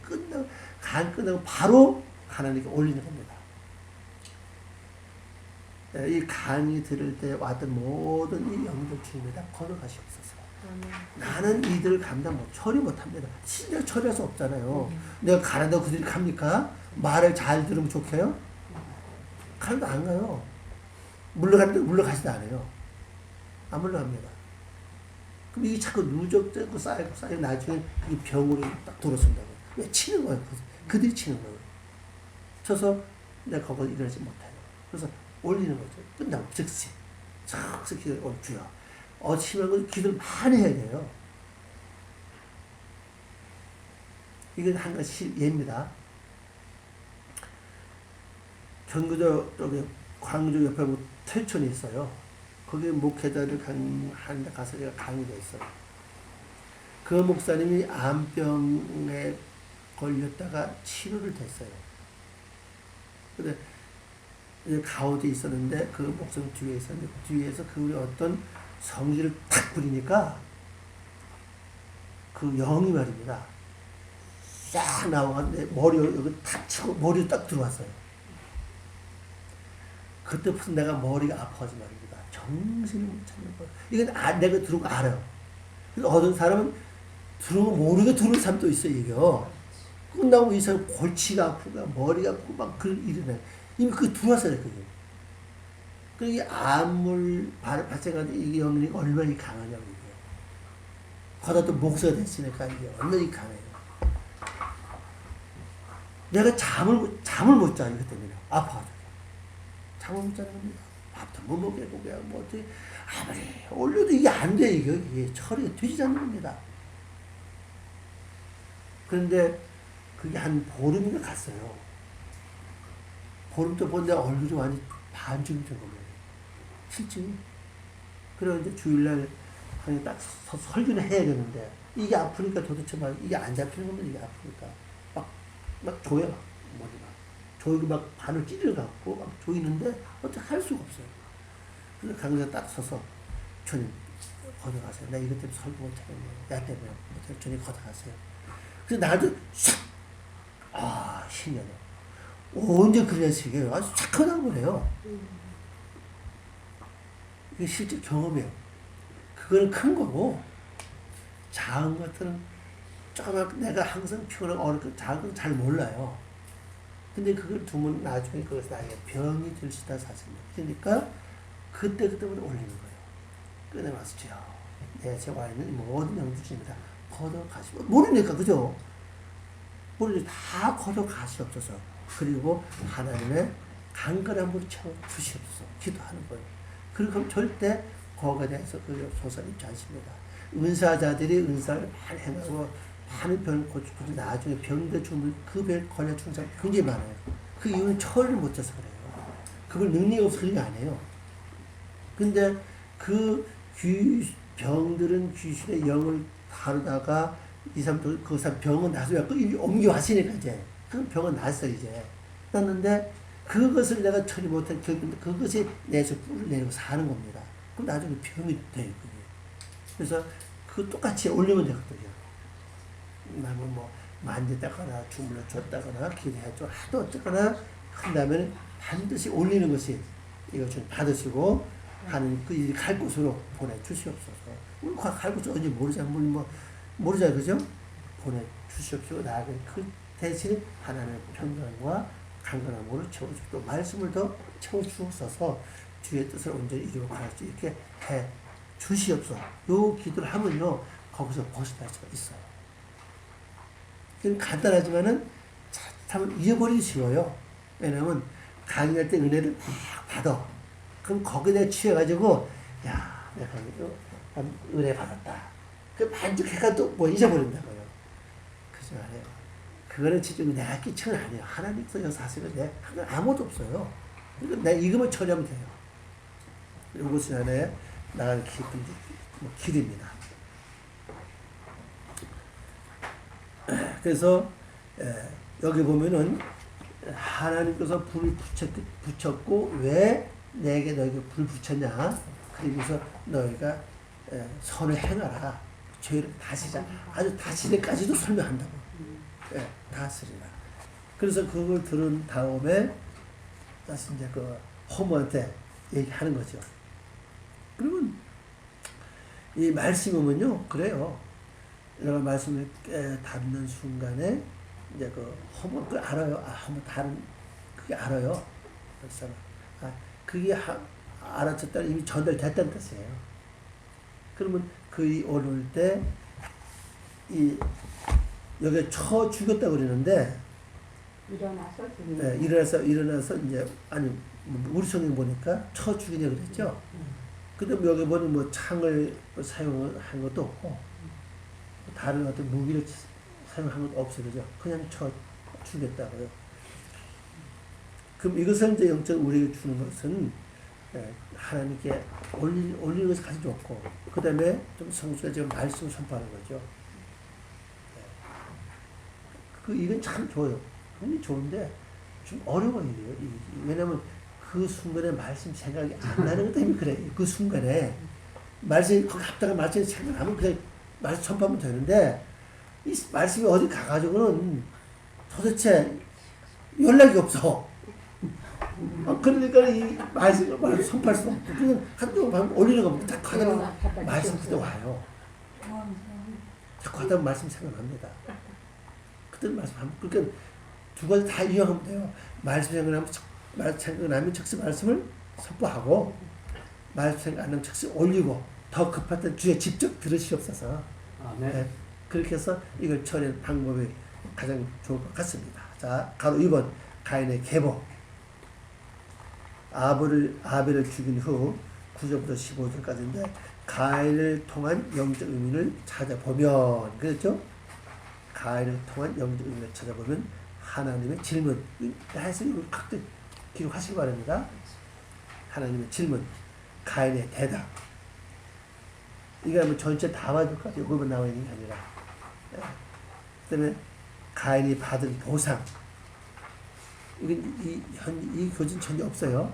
간 끝나고 바로 하나님께 올리는 겁니다. 이 강의 들을 때 왔던 모든 이 영들 주님에다 거둬가시옵소서. 나는 이들을 감당 처리 못합니다. 진짜 처리할 수 없잖아요. 내가 가란다고 그들이 갑니까? 말을 잘 들으면 좋게요? 가란다 안 가요. 물러가지도 않아요. 안 물러갑니다. 그럼 이게 자꾸 누적되고 쌓이고 나중에 이 병으로 딱 돌아선다고. 왜 치는 거예요? 그들이 치는 거예요. 쳐서 내가 거기서 일어나지 못해요. 그래서 올리는 거죠. 끝나고 즉시 기도를 주여. 심한 건 기도를 많이 해야 돼요. 이건 한 가지 예입니다. 경기도 쪽에 광주 옆에 태촌이 있어요. 거기 목회자를 하는데 가서 제가 강의를 했어요. 그 목사님이 암병에 걸렸다가 치료를 됐어요. 근데 가운데 있었는데 그 목사님 뒤에 있었는데 뒤에서 그 어떤 성질을 탁 부리니까 그 영이 말입니다. 싹 나와가지고 머리 여기 탁 치고 머리로 딱 들어왔어요. 그때부터 내가 머리가 아파가지고 말입니다. 정신을 못 찾는 거예요. 이건 내가 들은 거 알아요. 그래서 어떤 사람은 들은 거 모르게 들은 사람도 있어요, 이거. 끝나고 이 사람 골치가 아프고 머리가 아프고 막 그런 일이네. 이미 그게 들어왔어요, 그게. 그게 암을 발생하는데 이게 영이 얼마나 강하냐고, 이게. 거기다 또 목사가 됐으니까 이게 얼마나 강해요. 내가 잠을 못 자, 이것 때문에. 아파가지고. 잠을 못 자는 겁니다. 밥도 못 먹겠고, 그냥 뭐 어떻게, 아무리 올려도 이게 안 돼. 이게 처리가 되지 않는 겁니다. 그런데 그게 한 보름인가 갔어요. 보름 또 본데 얼굴이 완전 반죽이 된 거예요. 실증이. 그래서 이제 주일날 딱 설교를 해야 되는데 이게 아프니까 도대체 막 이게 안 잡히는 겁니다. 이게 아프니까 막 조여 막 머리가 조이고 막 반을 찌르갖고 막 조이는데 어떻게 할 수가 없어요. 그래서 강의자 딱 서서 주님 걷어가세요. 나 이것 때문에 설교 못하겠네. 나 때문에 못해. 주님 걷어가세요. 그래서 나도 싹 신기하네. 언제 그런 식이에요. 아주 착하다고 그래요. 이게 실제 경험이에요. 그거는 큰 거고 작은 것들은 조금 내가 항상 피곤하고 어렵고 작은 건 잘 몰라요. 근데 그걸 두면 나중에 그것이 나에게 병이 될 수 있다 사실은. 그러니까 그때부터 올리는 거예요. 끊어놨어. 제 와인은 모든 영주십니다. 걷어가시고 모르니까 그죠? 모르니까 다 걷어가시옵소서. 그리고 하나님의 강건함으로 채워주시옵소서. 기도하는 거예요. 그럼 절대 거기에 대해서 그 소설 입지 않습니다. 은사자들이 은사를 많이 행하고 많은 병을 고치고 나중에 병대 죽으면 그 병 걸려 죽는 사람 굉장히 많아요. 그 이유는 처리를 못해서 그래요. 그걸 능력이 없어서 그게 아니에요. 근데 그 병들은 귀신의 영을 다루다가 이 사람도 그 사람 병은 나서 옮겨왔으니까 이제 그 병은 났어 이제 났는데 그것을 내가 처리 못한 결국 그것이 내에서 뿔을 내리고 사는 겁니다. 그럼 나중에 병이 돼요 그게. 그래서 그 똑같이 올리면 되거든요. 남은 뭐 만졌다거나 주물러 줬다거나 기도해줘 하도 어쨌거나 한다면 반드시 올리는 것이 이거 좀 받으시고 하는 그 일 갈 곳으로 보내주시옵소서. 우리 갈 곳이 어딘지 모르잖아요. 그죠? 보내주시옵소서. 나에게 그 대신에 하나님의 평강과 강건함으로 채워주고 또 말씀을 더 채워주옵소서. 주의 뜻을 온전히 이루어갈 수 있게 해 주시옵소서. 요 기도를 하면요 거기서 벗어날 수가 있어요. 간단하지만은 참 잊어버리기 쉬워요. 왜냐면 강의할 때 은혜를 막 받아. 그럼 거기에 취해가지고 야 내가 은혜 받았다. 그 만족해가 또 뭐 잊어버린다고요. 그죠? 아니에요. 그거는 진짜 내가 끼친 건 아니에요. 하나님께서 사실은 아무도 없어요. 그러니까 내가 이것만 처리하면 돼요. 이것이 하나의 나갈 깊은 길입니다. 그래서 여기 보면은 하나님께서 불을 붙였고 왜 내게 너에게 불을 붙였냐? 그러면서 너희가 선을 행하라. 죄를 다시자. 아주 다시기까지도 설명한다고. 다스리라. 그래서 그걸 들은 다음에 다시 이제 그 호모한테 얘기하는 거죠. 그러면 이 말씀이 오면요 그래요. 내가 말씀을 닫는 순간에 이제 그 호모 그 알아요. 호모 다른 그게 알아요. 그래서 그게 알아듣다 이미 전달됐다는 뜻이에요. 그러면 그 오를 때 이 여기 쳐 죽였다 그러는데 일어나서 일어나서 이제 아니 우리 성경 보니까 쳐 죽이냐 그랬죠. 근데 여기 보면 뭐 창을 사용한 것도 없고 다른 어떤 무기를 사용한 것도 없어요. 그죠? 그냥 쳐 죽였다고요. 그럼 이것은 이제 영적 우리에게 주는 것은 하나님께 올리는 것이 가장 좋고 그 다음에 좀 성수가 지금 말씀을 선포하는 거죠. 이건 참 좋아요. 굉장히 좋은데 좀 어려워요. 왜냐면 그 순간에 말씀 생각이 안 나는 것 때문에 그래. 그 순간에 말씀 거기 합다가 말씀 생각하면 그냥 말씀 선포하면 되는데 이 말씀이 어디 가가지고는 도대체 연락이 없어. 그러니까 이 말씀을 선포할 수 없고 그냥 한두 번 올리는 겁니다. 자꾸 하다 보면 말씀 그때 와요. 자꾸 하다 보면 말씀 생각납니다. 그때 말씀하면 그러니까 두 가지 다 이용하면 돼요. 말씀 생각나면 즉시 말씀을 선포하고 말씀 생각 안 나면 즉시 올리고 더 급할 때 주에 직접 들으시옵소서. 네. 그렇게 해서 이걸 처리하는 방법이 가장 좋을 것 같습니다. 자, 가로 2번 가인의 계보. 아벨을 죽인 후 9절부터 15절까지인데 가인을 통한 영적 의미를 찾아보면 그렇죠? 가인을 통한 영적 의미를 찾아보면 하나님의 질문 해서 이걸 각각 기록하시기 바랍니다. 하나님의 질문 가인의 대답 이게 뭐 전체 다 봐줄 것 같아요. 요것만 나와 있는 게 아니라 그 다음에 가인이 받은 보상 이건 이 교진 전혀 없어요.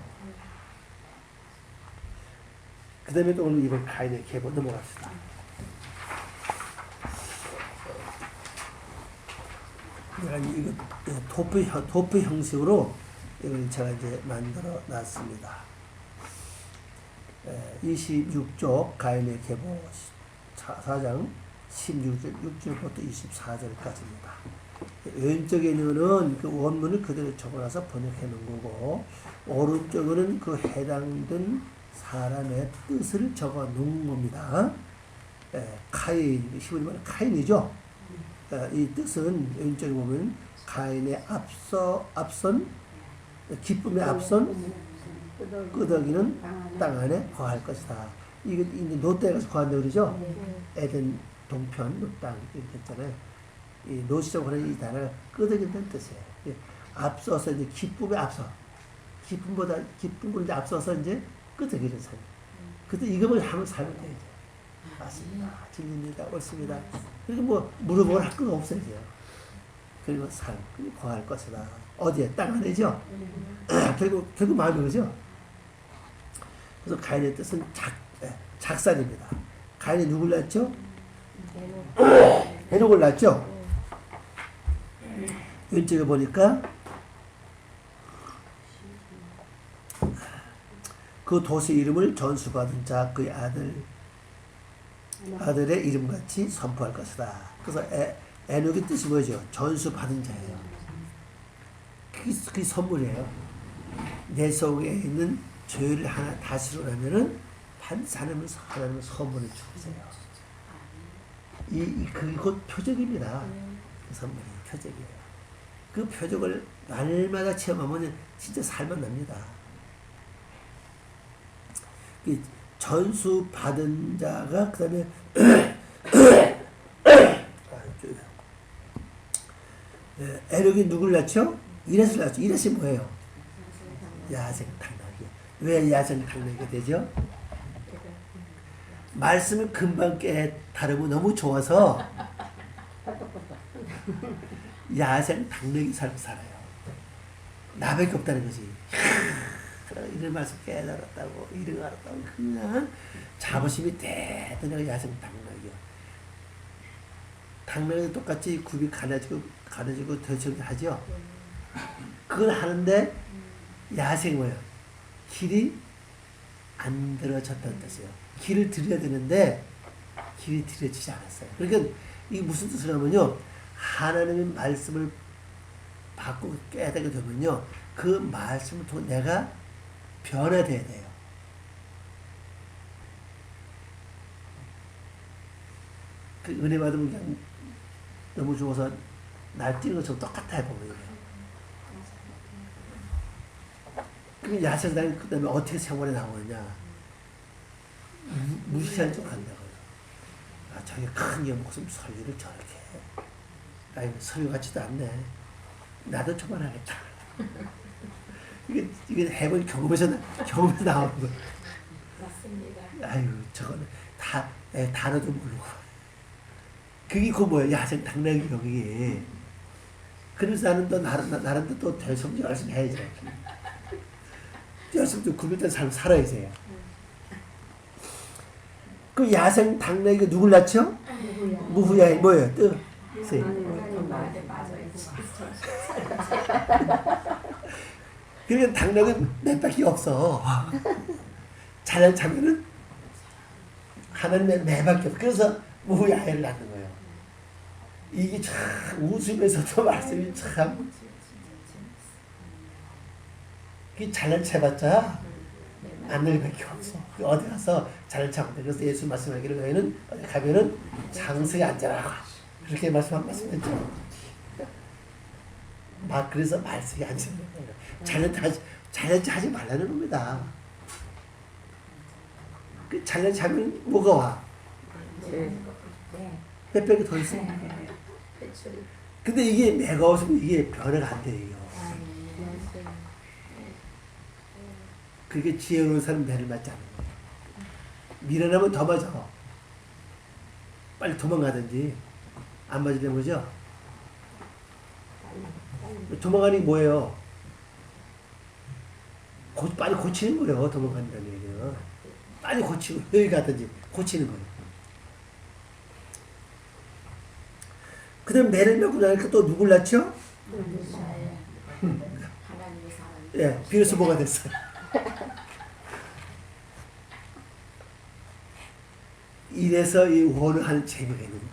그 다음에 또 오늘 이번 가인의 계보 넘어갑시다. 이거 도표 형식으로 이걸 제가 이제 만들어 놨습니다. 26쪽 가인의 계보 4장 16절부터 24절까지입니다. 왼쪽에는 그 원문을 그대로 적어놔서 번역해 놓은 거고 오른쪽에는 그 해당된 사람의 뜻을 적어 놓은 겁니다. 카인, 히브리 말은 카인이죠. 이 뜻은 왼쪽에 보면 가인의 앞선 기쁨에 앞선 끄덕이는 땅 안에 거할 것이다. 이게 이제 노트에 가서 거한다고 그러죠. 에덴 동편 노땅 이렇게 했잖아요. 이 노시라고 하는 이 단어가 끄덕인다는 뜻이에요. 앞서서 이제 기쁨에 앞서 기쁨을 이제 앞서서 이제 끄덕이는 삶. 그때 이것을 한번 살면 돼요. 맞습니다. 진리입니다. 옳습니다. 그리고 뭐 물어볼 할 건 없어요. 그리고 삶, 거할 것이다. 어디에? 땅 안에죠. 결국 마음이 그러죠. 그래서 가인의 뜻은 작살입니다. 가인이 누굴 낳았죠? 헤녹을 낳았죠. 왼쪽에 보니까 그 도시 이름을 전수받은 자 그의 아들의 이름같이 선포할 것이다. 그래서 에녹의 뜻이 뭐죠? 전수받은 자예요. 그게 선물이에요. 내 속에 있는 죄를 하나 다시로 하면은 하나님은 선물을 주세요. 그게 곧 표적입니다. 그 선물이 표적이에요. 그 표적을 날마다 체험하면 진짜 살만 납니다. 전수 받은 자가 그 다음에 에녹이 누굴 낳죠? 이렛을 낳죠. 이렛이 뭐예요? 야생탕나귀. 왜 야생탕나귀가 되죠? 말씀을 금방 깨달으면 너무 좋아서 야생탕나귀 삶을 살아요. 나밖에 없다는 거지. 이런 말씀 깨달았다고 이런 알았다고 그냥 자부심이 대단하게 야생탕나귀요. 당나귀도 똑같이 굽이 가려지고 더정하죠. 그걸 하는데 야생 뭐예요? 길이 안 들어졌다는 뜻이에요. 길을 들여야 되는데 길이 들여지지 않았어요. 그러니까 이게 무슨 뜻이냐면요. 하나님의 말씀을 받고 깨닫게 되면요. 그 말씀을 통해 내가 변화돼야 돼요. 그 은혜 받으면 그냥 너무 좋아서 날뛰는 것처럼 똑같아요. 보면 그 야생당이 그 다음에 어떻게 생활에 나오느냐. 무시한 척 한다고요. 저기 큰 게 목숨 설교를 저렇게 해. 아니, 설교 같지도 않네. 나도 저만하겠다. 이게 해본 경험에서 나오는 거. 맞습니다. 아유, 저거는 단어도 모르고. 그게 그 뭐야, 야생 당나귀 여기. 그래서 나는 또 나름대로 또 열심히 해야지. 열심히 좀 구별된 삶을 살아야지. 그 야생 당나귀가 누굴 낳죠? 무후야에 뭐예요? 그러니까 당나귀는 몇 밖에 없어. 자연 참견은 하나님의 네 밖에 없어. 그래서 무후야에를 낳는 거예요. 이게 참 웃으면서도 말씀이 참 그 잘난 체봤자 안 늘 밖에 없어. 어디 가서 잘난 체하고 그래서 예수 말씀하기를 너희는 어디 가면은 장석에 앉아라. 그렇게 말씀했죠. 막 그래서 말씀이 앉는 거예요. 잘난 체 하지 말라는 겁니다. 그 잘난 자면 뭐가 와? 네. 몇 배가 더 있어. 배출. 근데 이게 매가 없으면 이게 변화가 안 돼요. 그게 지혜로운 사람 매를 맞지 않는 거예요. 미련하면 더 맞아. 빨리 도망가든지 안 맞으려는 거죠. 도망가는 게 뭐예요? 빨리 고치는 거예요. 도망간다는 얘기는. 빨리 고치고 여기 가든지 고치는 거예요. 그 다음 매를 메고 나니까 또 누굴 낳죠? 하나님의 사랑. 예, 비로소 뭐가 됐어요? 이래서 이 원하는 재미가 있는 겁니다.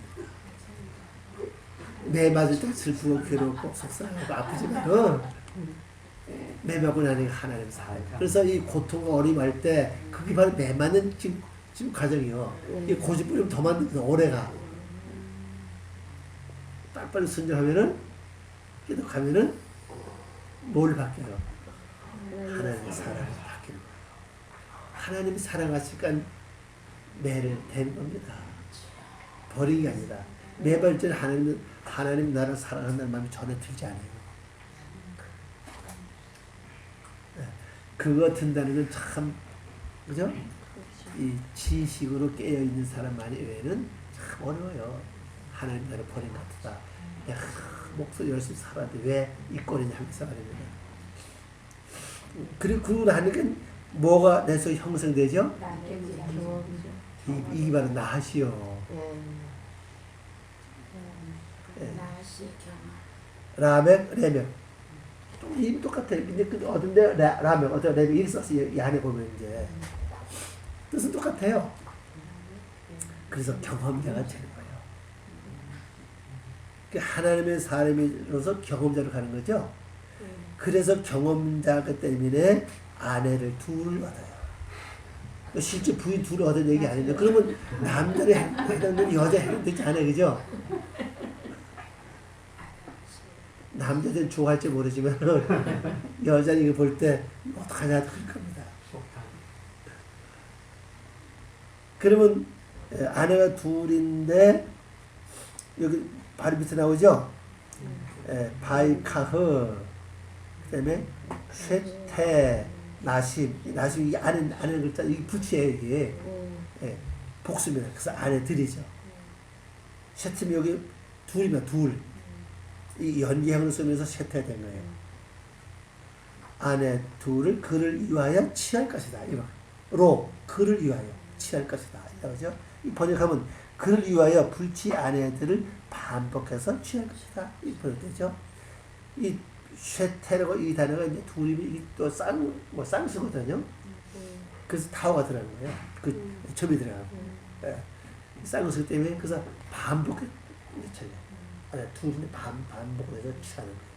매 맞을 때 슬프고 괴롭고 속상하고 아프지만은 매 맞고 나니까 하나님 사랑. 그래서 이 고통과 어림할 때 그게 바로 매 맞는 지금 과정이요. 이 고집 부리면 더 만듭니다. 오래가. 빨리빨리 순종하면은 계속하면은 뭘 바뀌어요? 하나님의 사랑이 바뀌는 거예요. 하나님이 사랑하시니까 매를 대는 겁니다. 버리는 게 아니라 매발 때 하나님 나를 사랑한다는 마음이 전혀 들지 않아요. 그거 든다는 건 참 그죠? 이 지식으로 깨어 있는 사람만이 외에는 참 어려워요. 하나님 나를 버린 것 같다. 야, 목소리 열심히 살았는데 왜 이 꼴이냐 하면서 말입니다. 그리고 나니까 뭐가 내 속에 형성되죠? 이 바로 나시요. 나시 경험. 라멕, 레멕. 이름 똑같아요. 근데 어딘데 라멕, 어떤 레멕 이렇게 썼어요. 이 안에 보면 이제 뜻은 똑같아요. 그래서 경험자가 되는 거예요. 하나님의 사람으로서 경험자로 가는 거죠. 그래서 경험자가 때문에 아내를 둘을 얻어요. 실제 부인 둘을 얻은 얘기 아닌데 그러면 남자를 해당되는 여자 해당되지 않아요. 그죠? 남자들은 좋아할지 모르지만 여자는 이거 볼 때 어떡하냐 그럴 겁니다. 그러면 아내가 둘인데 여기 바로 밑에 나오죠? 바이카흐 그다음에 쉐테 나심 이 아는 글자 이 붙이에요 이게 복수입니다. 그래서 아내들이죠. 쉐트면 여기 둘이면 둘. 이 연기형을 쓰면서 쉐테된 거예요. 아내 둘을 그를 위하여 취할 것이다. 이거 그를 위하여 취할 것이다. 이거죠. 이 번역하면 그를 위하여 불치 아내들을 반복해서 취할 것이다. 이 번역되죠. 이 쉐테라고 이 단어가 이제 둘이면 또 쌍수거든요. 그래서 타워가 들어간 거예요. 그 점이 들어가고. 쌍수 때문에 그래서 반복해 쳐요. 둘이 반복을 해서 취하는 거예요.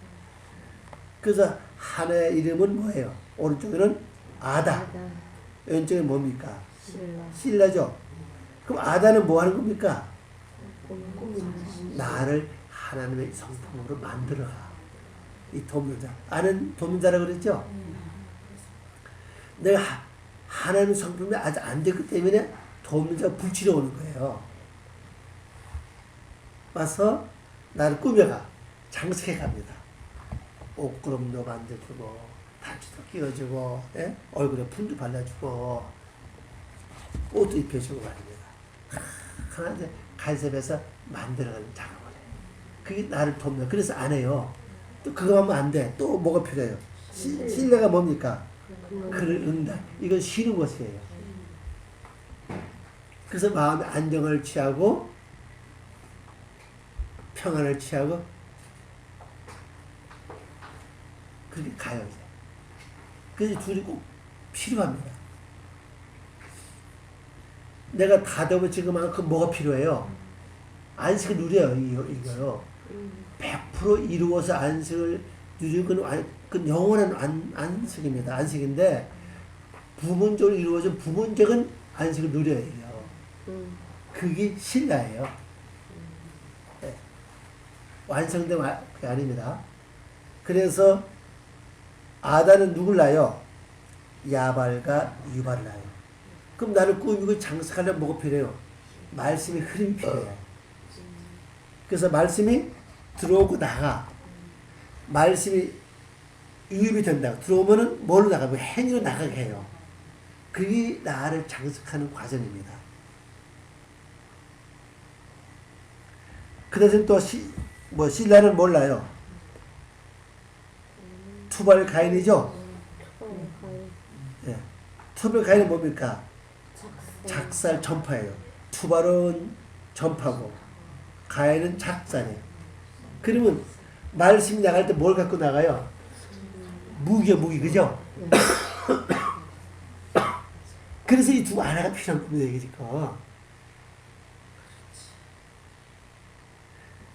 그래서 하나의 이름은 뭐예요? 오른쪽에는 아다. 왼쪽에 뭡니까? 실라죠. 그럼 아다는 뭐 하는 겁니까? 나를 하나님의 성품으로 만들어가. 이 도민자. 아는 도민자라고 그랬죠? 내가 하나님의 성품이 아직 안 됐기 때문에 도민자가 불치러 오는 거예요. 와서 나를 꾸며가. 장식해 갑니다. 옷구름도 만들어주고, 반지도 끼워주고, 얼굴에 풀도 발라주고, 옷도 입혀주고 말입니다. 하나 이제 갈색에서 만들어가는 작업을 해요. 그게 나를 돕니다. 그래서 안 해요. 또 그거 하면 안 돼. 또 뭐가 필요해요? 신뢰가 뭡니까? 그를 응다. 이건 쉬는 것이에요. 그래서 마음의 안정을 취하고 평안을 취하고 그렇게 가요 이제. 그래서 둘이 꼭 필요합니다. 내가 다듬어 지금 만큼 뭐가 필요해요? 안식을 누려요 이거요. 100% 이루어서 안식을 누리는 건 영원한 안식입니다. 안식인데 부분적으로 이루어진 부분적인 안식을 누려야 해요. 그게 신라예요. 네. 완성된 게 아닙니다. 그래서 아다는 누굴 낳아요? 야발과 유발을 낳아요. 그럼 나를 꾸미고 장식하려면 뭐가 필요해요? 말씀의 흐름이 필요해요. 그래서 말씀이 들어오고 나가. 말씀이 유입이 된다고. 들어오면은 뭘로 나가고 행위로 나가게 해요. 그게 나를 장식하는 과정입니다. 그 대신 또 신라는 몰라요. 투발 가인이죠? 예. 투발 가인은 뭡니까? 작살 전파예요. 투발은 전파고 가인은 작살이에요. 그러면 말씀이 나갈 때 뭘 갖고 나가요? 무기야, 무기, 그죠? 그래서 이 두 하나가 필요한 겁니다, 이게 지금.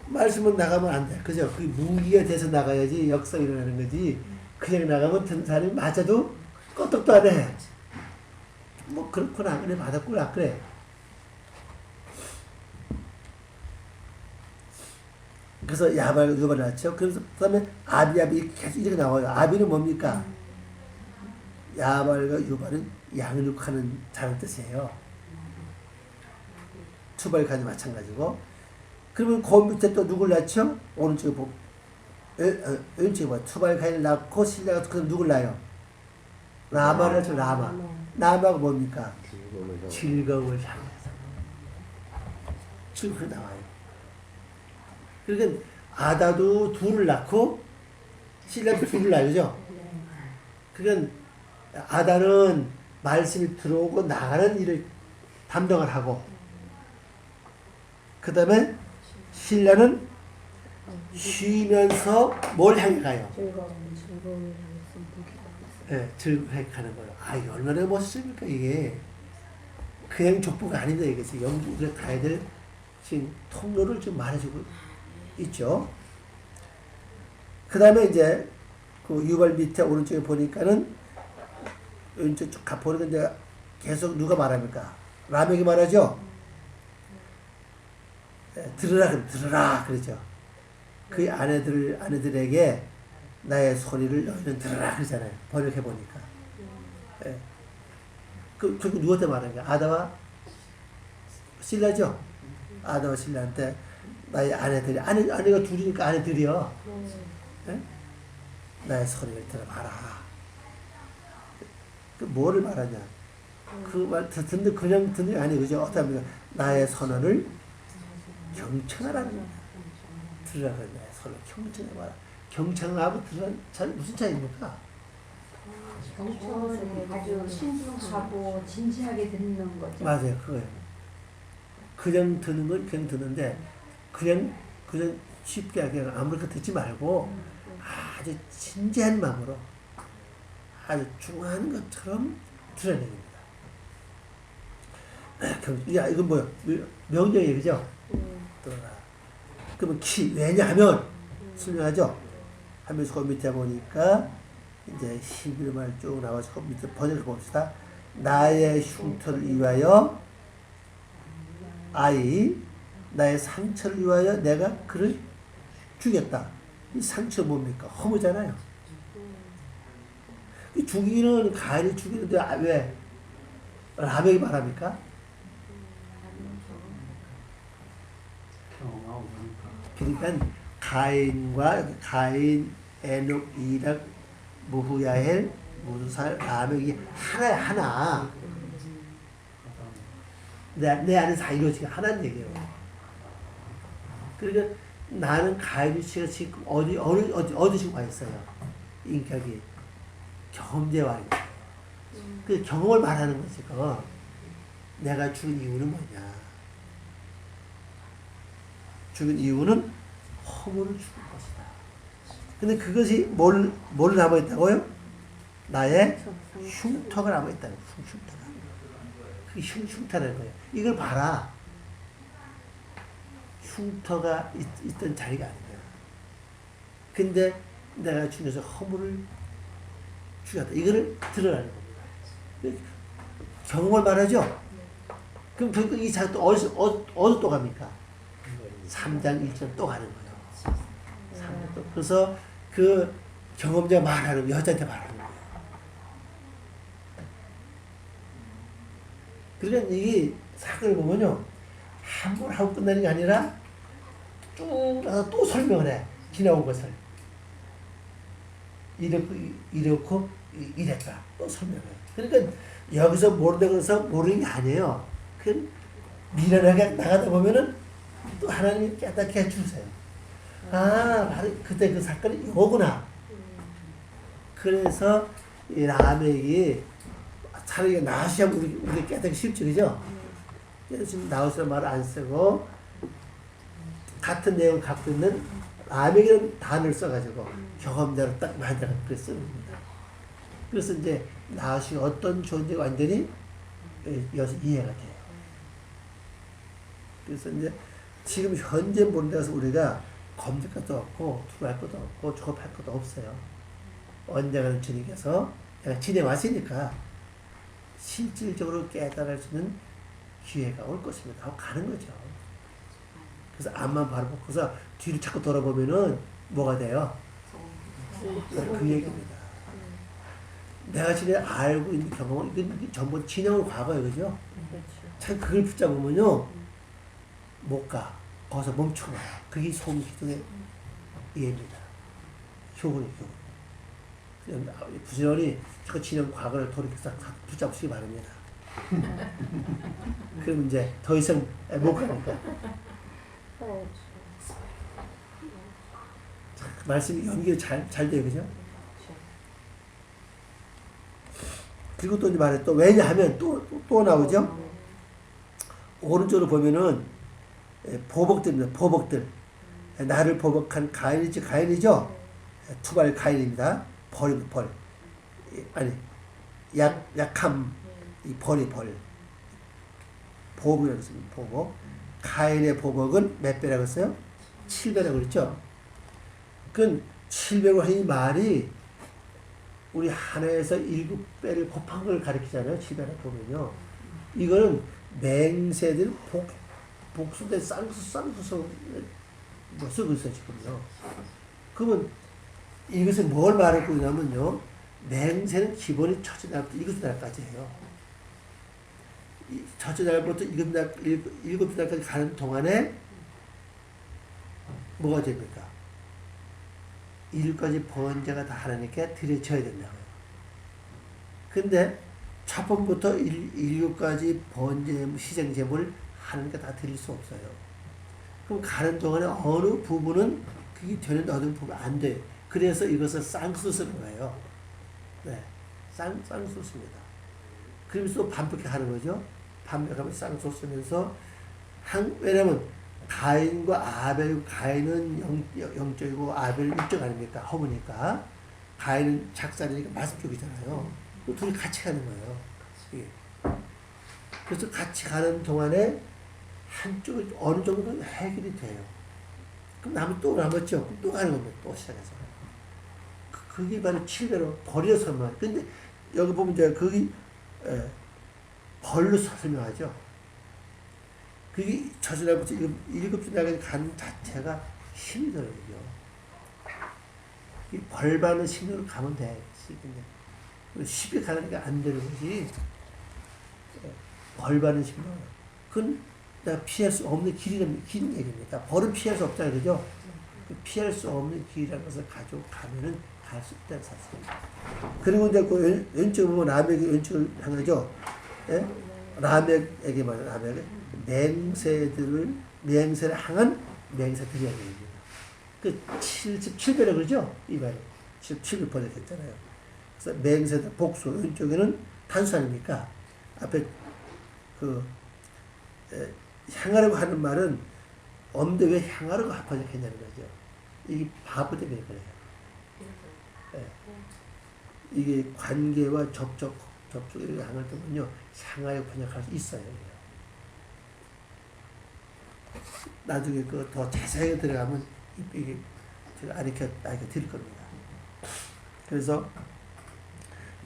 말씀은 나가면 안 돼. 그죠? 그 무기가 돼서 나가야지 역사가 일어나는 거지. 그냥 나가면 듣는 사람이 맞아도 껐떡도 안 해. 뭐, 그렇구나. 그래, 받았구나. 그래. 그래서 야발, 유발 났죠. 그래서 그 다음에 아비 계속 이렇게 나와요. 아비는 뭡니까? 야발과 유발은 양육하는 자는 뜻이에요. 투발까지 마찬가지고. 그러면 그 밑에 또 누굴 낳죠? 오른쪽에 보고. 왼쪽에 봐. 투발까지 낳고 신라가 그럼 누굴 낳아요? 라마를 낳죠. 라마. 라마가 뭡니까? 즐거움을 향해서. 즐거움이 나와요. 그러니까 아다도 둘을 낳고 신라도 둘을 낳죠. 그러니까 아다는 말씀이 들어오고 나가는 일을 담당을 하고, 그 다음에 신라는 쉬면서 뭘 향해 가요? 네, 즐거움을 가는 거예요. 아, 이게 얼마나 멋있습니까, 이게. 그냥 족보가 아니다, 이거지. 영국에 가야 될 지금 통로를 좀 말해주고 있죠. 그 다음에 이제 그 유발 밑에 오른쪽에 보니까는 왼쪽 쭉 보니까 이제 계속 누가 말합니까? 라멕이 말하죠? 네, 들으라, 그러죠. 그 아내들에게 나의 소리를 너희는 들으라, 그러잖아요. 번역해 보니까. 네. 그 누구한테 말하는 거야? 아다와 신라죠? 아다와 신라한테 나의 아내들이, 아내가 둘이니까 아내들이요. 네? 나의 소리를 들어봐라. 그 뭐를 말하냐? 그 말 듣는데 그냥 듣는 게 아니에요. 그죠? 어떻게 합니까? 나의 선언을 경청하라는 거야. 들으라고 나의 선언을 경청해봐라. 경청하고 들으라는 잘 무슨 차이입니까? 경청은 아주 신중하고 진지하게 듣는 거죠. 맞아요. 그거예요. 그냥 듣는 건 그냥 듣는데 그냥 쉽게 그냥 아무렇게 듣지 말고 아주 진지한 마음으로 아주 중요한 것처럼 들어야 됩니다. 야, 이건 뭐야? 명령이에요, 그죠? 들어라. 그러면 왜냐하면 설명하죠? 하면서 그 밑에 보니까 이제 11말 쭉 나와서 그 밑에 번역을 봅시다. 나의 흉터를 위하여 나의 상처를 위하여 내가 그를 죽였다. 이 상처 뭡니까? 허무잖아요. 이 죽이는 가인이 죽이는데 왜 라멕이 말합니까? 그러니까 가인, 에녹, 이락, 무후야엘, 무두살, 라멕이 하나야, 하나. 내 안에서 다 이루어지게 하나는 얘기예요. 그러니까 나는 가인이 지금 어디 지금 와 있어요? 인격이 경험대에 와 있는 거예요. 그 경험을 말하는 거지. 내가 죽은 이유는 뭐냐? 죽은 이유는 허물을 죽은 것이다. 근데 그것이 뭘 남아있다고요? 나의 흉터가 남아있다는 거예요. 흉터가. 그게 흉터라는 거예요. 이걸 봐라. 흉터가 있던 자리가 아니야. 근데 내가 죽여서 허물을 죽였다. 이거를 들으라는 겁니다. 경험을 말하죠? 그럼 이 자가 또 어디서 또 갑니까? 3장 1절 또 가는 거예요. 3장 또. 그래서 그 경험자 말하는, 여자한테 말하는 거예요. 그러니까 이게 사건을 보면요. 한 번 하고 끝나는 게 아니라 쭉 가서 또 설명을 해. 지나온 것을. 이렇고 이랬다. 또 설명해. 그러니까 여기서 모른다고 해서 모르는 게 아니에요. 그냥 미련하게 나가다 보면은 또 하나님이 깨닫게 해주세요. 아, 바로 그때 그 사건이 이거구나. 그래서 이 라멕이 차라리 나으시면 우리 깨닫기 쉽죠, 그죠? 그래서 지금 나우스라는 말을 안 쓰고 같은 내용 갖고 있는 라멕이라는 단어를 써가지고 경험대로 딱 만들어 그렇게 쓰는 겁니다. 그래서 이제 나우시 어떤 존재가 완전히 여기서 이해가 돼요. 그래서 이제 지금 현재 모르는 데서 우리가 검증 것도 없고 두려할 것도 없고 조급할 것도 없어요. 언젠가는 주님께서 내가 지내왔으니까 실질적으로 깨달을 수 있는 기회가 올 것입니다 하고 가는 거죠. 그래서 앞만 바라보고서 뒤를 자꾸 돌아보면은 뭐가 돼요? 그 얘기입니다. 내가 지내 알고 있는 경험은 이건 전부 진영의 과거예요, 그죠? 참 그걸 붙잡으면요 못 가. 거기서 멈춰가요. 그게 소음기둥의 이해입니다. 효군이 효군. 부지런히 저 진영 과거를 돌이켜서 붙잡으시기 바랍니다. 그럼 이제 더 이상 못 가니까. 말씀이 연결이 잘 돼요, 그죠? 그리고 또 이제 말해 또 왜냐하면 또 나오죠. 오른쪽으로 보면은 보복들입니다. 보복들. 나를 보복한 가인이죠. 투발 가인입니다. 벌입니다. 벌. 아니 약함 이 벌이 벌. 보복이라고 했습니다. 보복. 가인의 보복은 몇 배라고 했어요? 7배라고 그랬죠. 그 7배로 한 이 말이 우리 하나에서 7배를 곱한 걸 가리키잖아요. 7배를 보면요. 이거는 맹세들 복수된 쌍수서 뭐 쓰고 있어요, 지금요. 그러면 이것을 뭘 말하고 있냐면요. 맹세는 기본이 첫째 날부터 일곱째 날까지 해요. 첫째 날부터 일곱째 날까지 가는 동안에 뭐가 됩니까? 7가지 번제가 다 하나님께 드려져야 된다고요. 근데 첫 번부터 7가지 번제, 희생제물을 하나님께 다 드릴 수 없어요. 그럼 가는 동안에 어느 부분은 그게 되는데 어느 부분은 안 돼요. 그래서 이것을 쌍수 쓰는 거예요. 네. 쌍수 씁니다. 그러면서 또 반복해 하는 거죠. 반복하면 쌍수 쓰면서 왜냐면 가인과 아벨, 가인은 영적이고 아벨은 육적 아닙니까? 허무니까. 가인은 작살이니까 말씀 쪽이잖아요. 둘이 같이 가는 거예요. 예. 그래서 같이 가는 동안에 한쪽이 어느 정도 해결이 돼요. 그럼 남았죠. 그럼 또 가는 겁니다. 또 시작해서. 그게 바로 7배로 벌이어서만. 근데 여기 보면 이제 그게 벌로 설명하죠. 그게 첫째 날부터 7째 날까지 가는 자체가 힘이 들어요. 이 벌 받는 심리로 가면 돼. 쉽게 가려니까 안 되는 거지. 벌 받는 심리로. 그건 내가 피할 수 없는 길이라는 얘기입니다. 벌은 피할 수 없잖아요. 그죠? 피할 수 없는 길이라는 것을 가지고 가면은 갈 수 있다는 사실입니다. 그리고 이제 그 왼쪽에 보면 라멕이 왼쪽을 향하죠. 예? 라멕에게만 라멕 맹세를 향한 맹세들이라는 얘기입니다. 그 77배라고 그러죠? 이 말은 77배 번역했잖아요. 그래서 맹세들 복수 왼쪽에는 단수 아닙니까? 앞에 향하려고 하는 말은 없는데 왜 향하려고 번역했냐는 거죠. 이게 바보 때문에 그래요. 네. 이게 관계와 접촉을 향할 때면요 향하여 번역할 수 있어요. 나중에 그 더 자세하게 들어가면 이게 제가 알려 드릴 겁니다. 그래서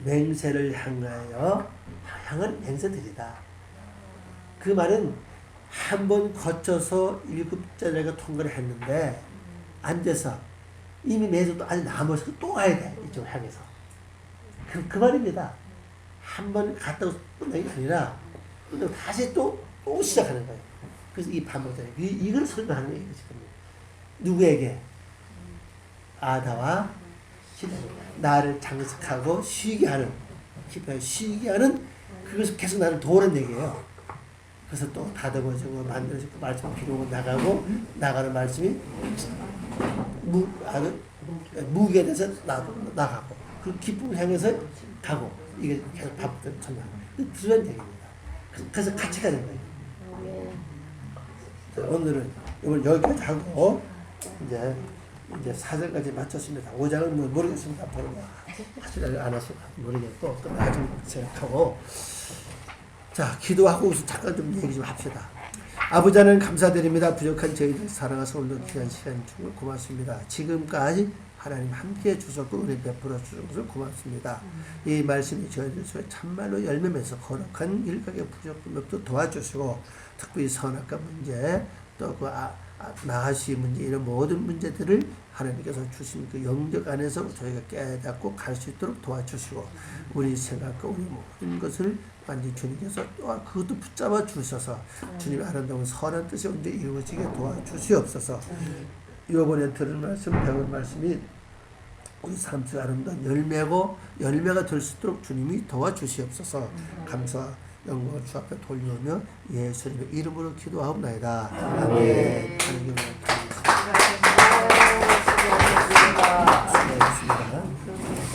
맹세를 향한 맹세들이다. 그 말은 한 번 거쳐서 7자리가 통과를 했는데 앉아서 이미 매주도 아직 남아서 또 가야 돼. 이쪽을 향해서. 그 말입니다. 한 번 갔다고 끝나는 게 아니라 그럼 다시 또 시작하는 거예요. 그래서 이 반복되는 이걸 설명하는 거예요. 지금 누구에게? 아다와 나를 장식하고 쉬게 하는, 쉬게 하는, 그것을 계속 나를 도우는 얘기예요. 그래서 또 다듬어지고 만들어지고 말씀 기르고 나가는 말씀이 무게 돼서 나가고 그 기쁨을 향해서 가고 이게 계속 반복되는 천만. 그런 얘기입니다. 그래서 같이 가는 거예요. 자, 오늘은 이걸 여기까지 하고 이제 4절까지 마쳤습니다. 5장은 뭐 모르겠습니다. 바로 하실 안 하실 모르겠고 또 나중에 생각하고 자 기도하고 잠깐 좀 얘기 좀 합시다. 아버지 하나님 감사드립니다. 부족한 저희들 사랑하사 오늘도 귀한 시간 주고 고맙습니다. 지금까지 하나님 함께해 주셨고 은혜 베풀어 주신 것을 고맙습니다. 이 말씀이 저희들 속에 참말로 열매 맺어 거룩한 일각의 부족함 없도 도와주시고 특별히 선악과 문제 또 그 나아시 문제 이런 모든 문제들을 하나님께서 주신 그 영역 안에서 저희가 깨닫고 갈 수 있도록 도와주시고 우리 생각과 우리 모든 것을 완전히 주님께서 또한 그것도 붙잡아 주셔서 주님의 아름다운 선한 뜻이 언제 이루어지게 도와주시옵소서. 이번에 들은 말씀 배운 말씀이 우리 삶 속에 아름다운 열매가 될 수 있도록 주님이 도와주시옵소서. 감사 영광을 주 앞에 돌려오며 예수님의 이름으로 기도하옵나이다. 아멘. 하나님 감사합니다.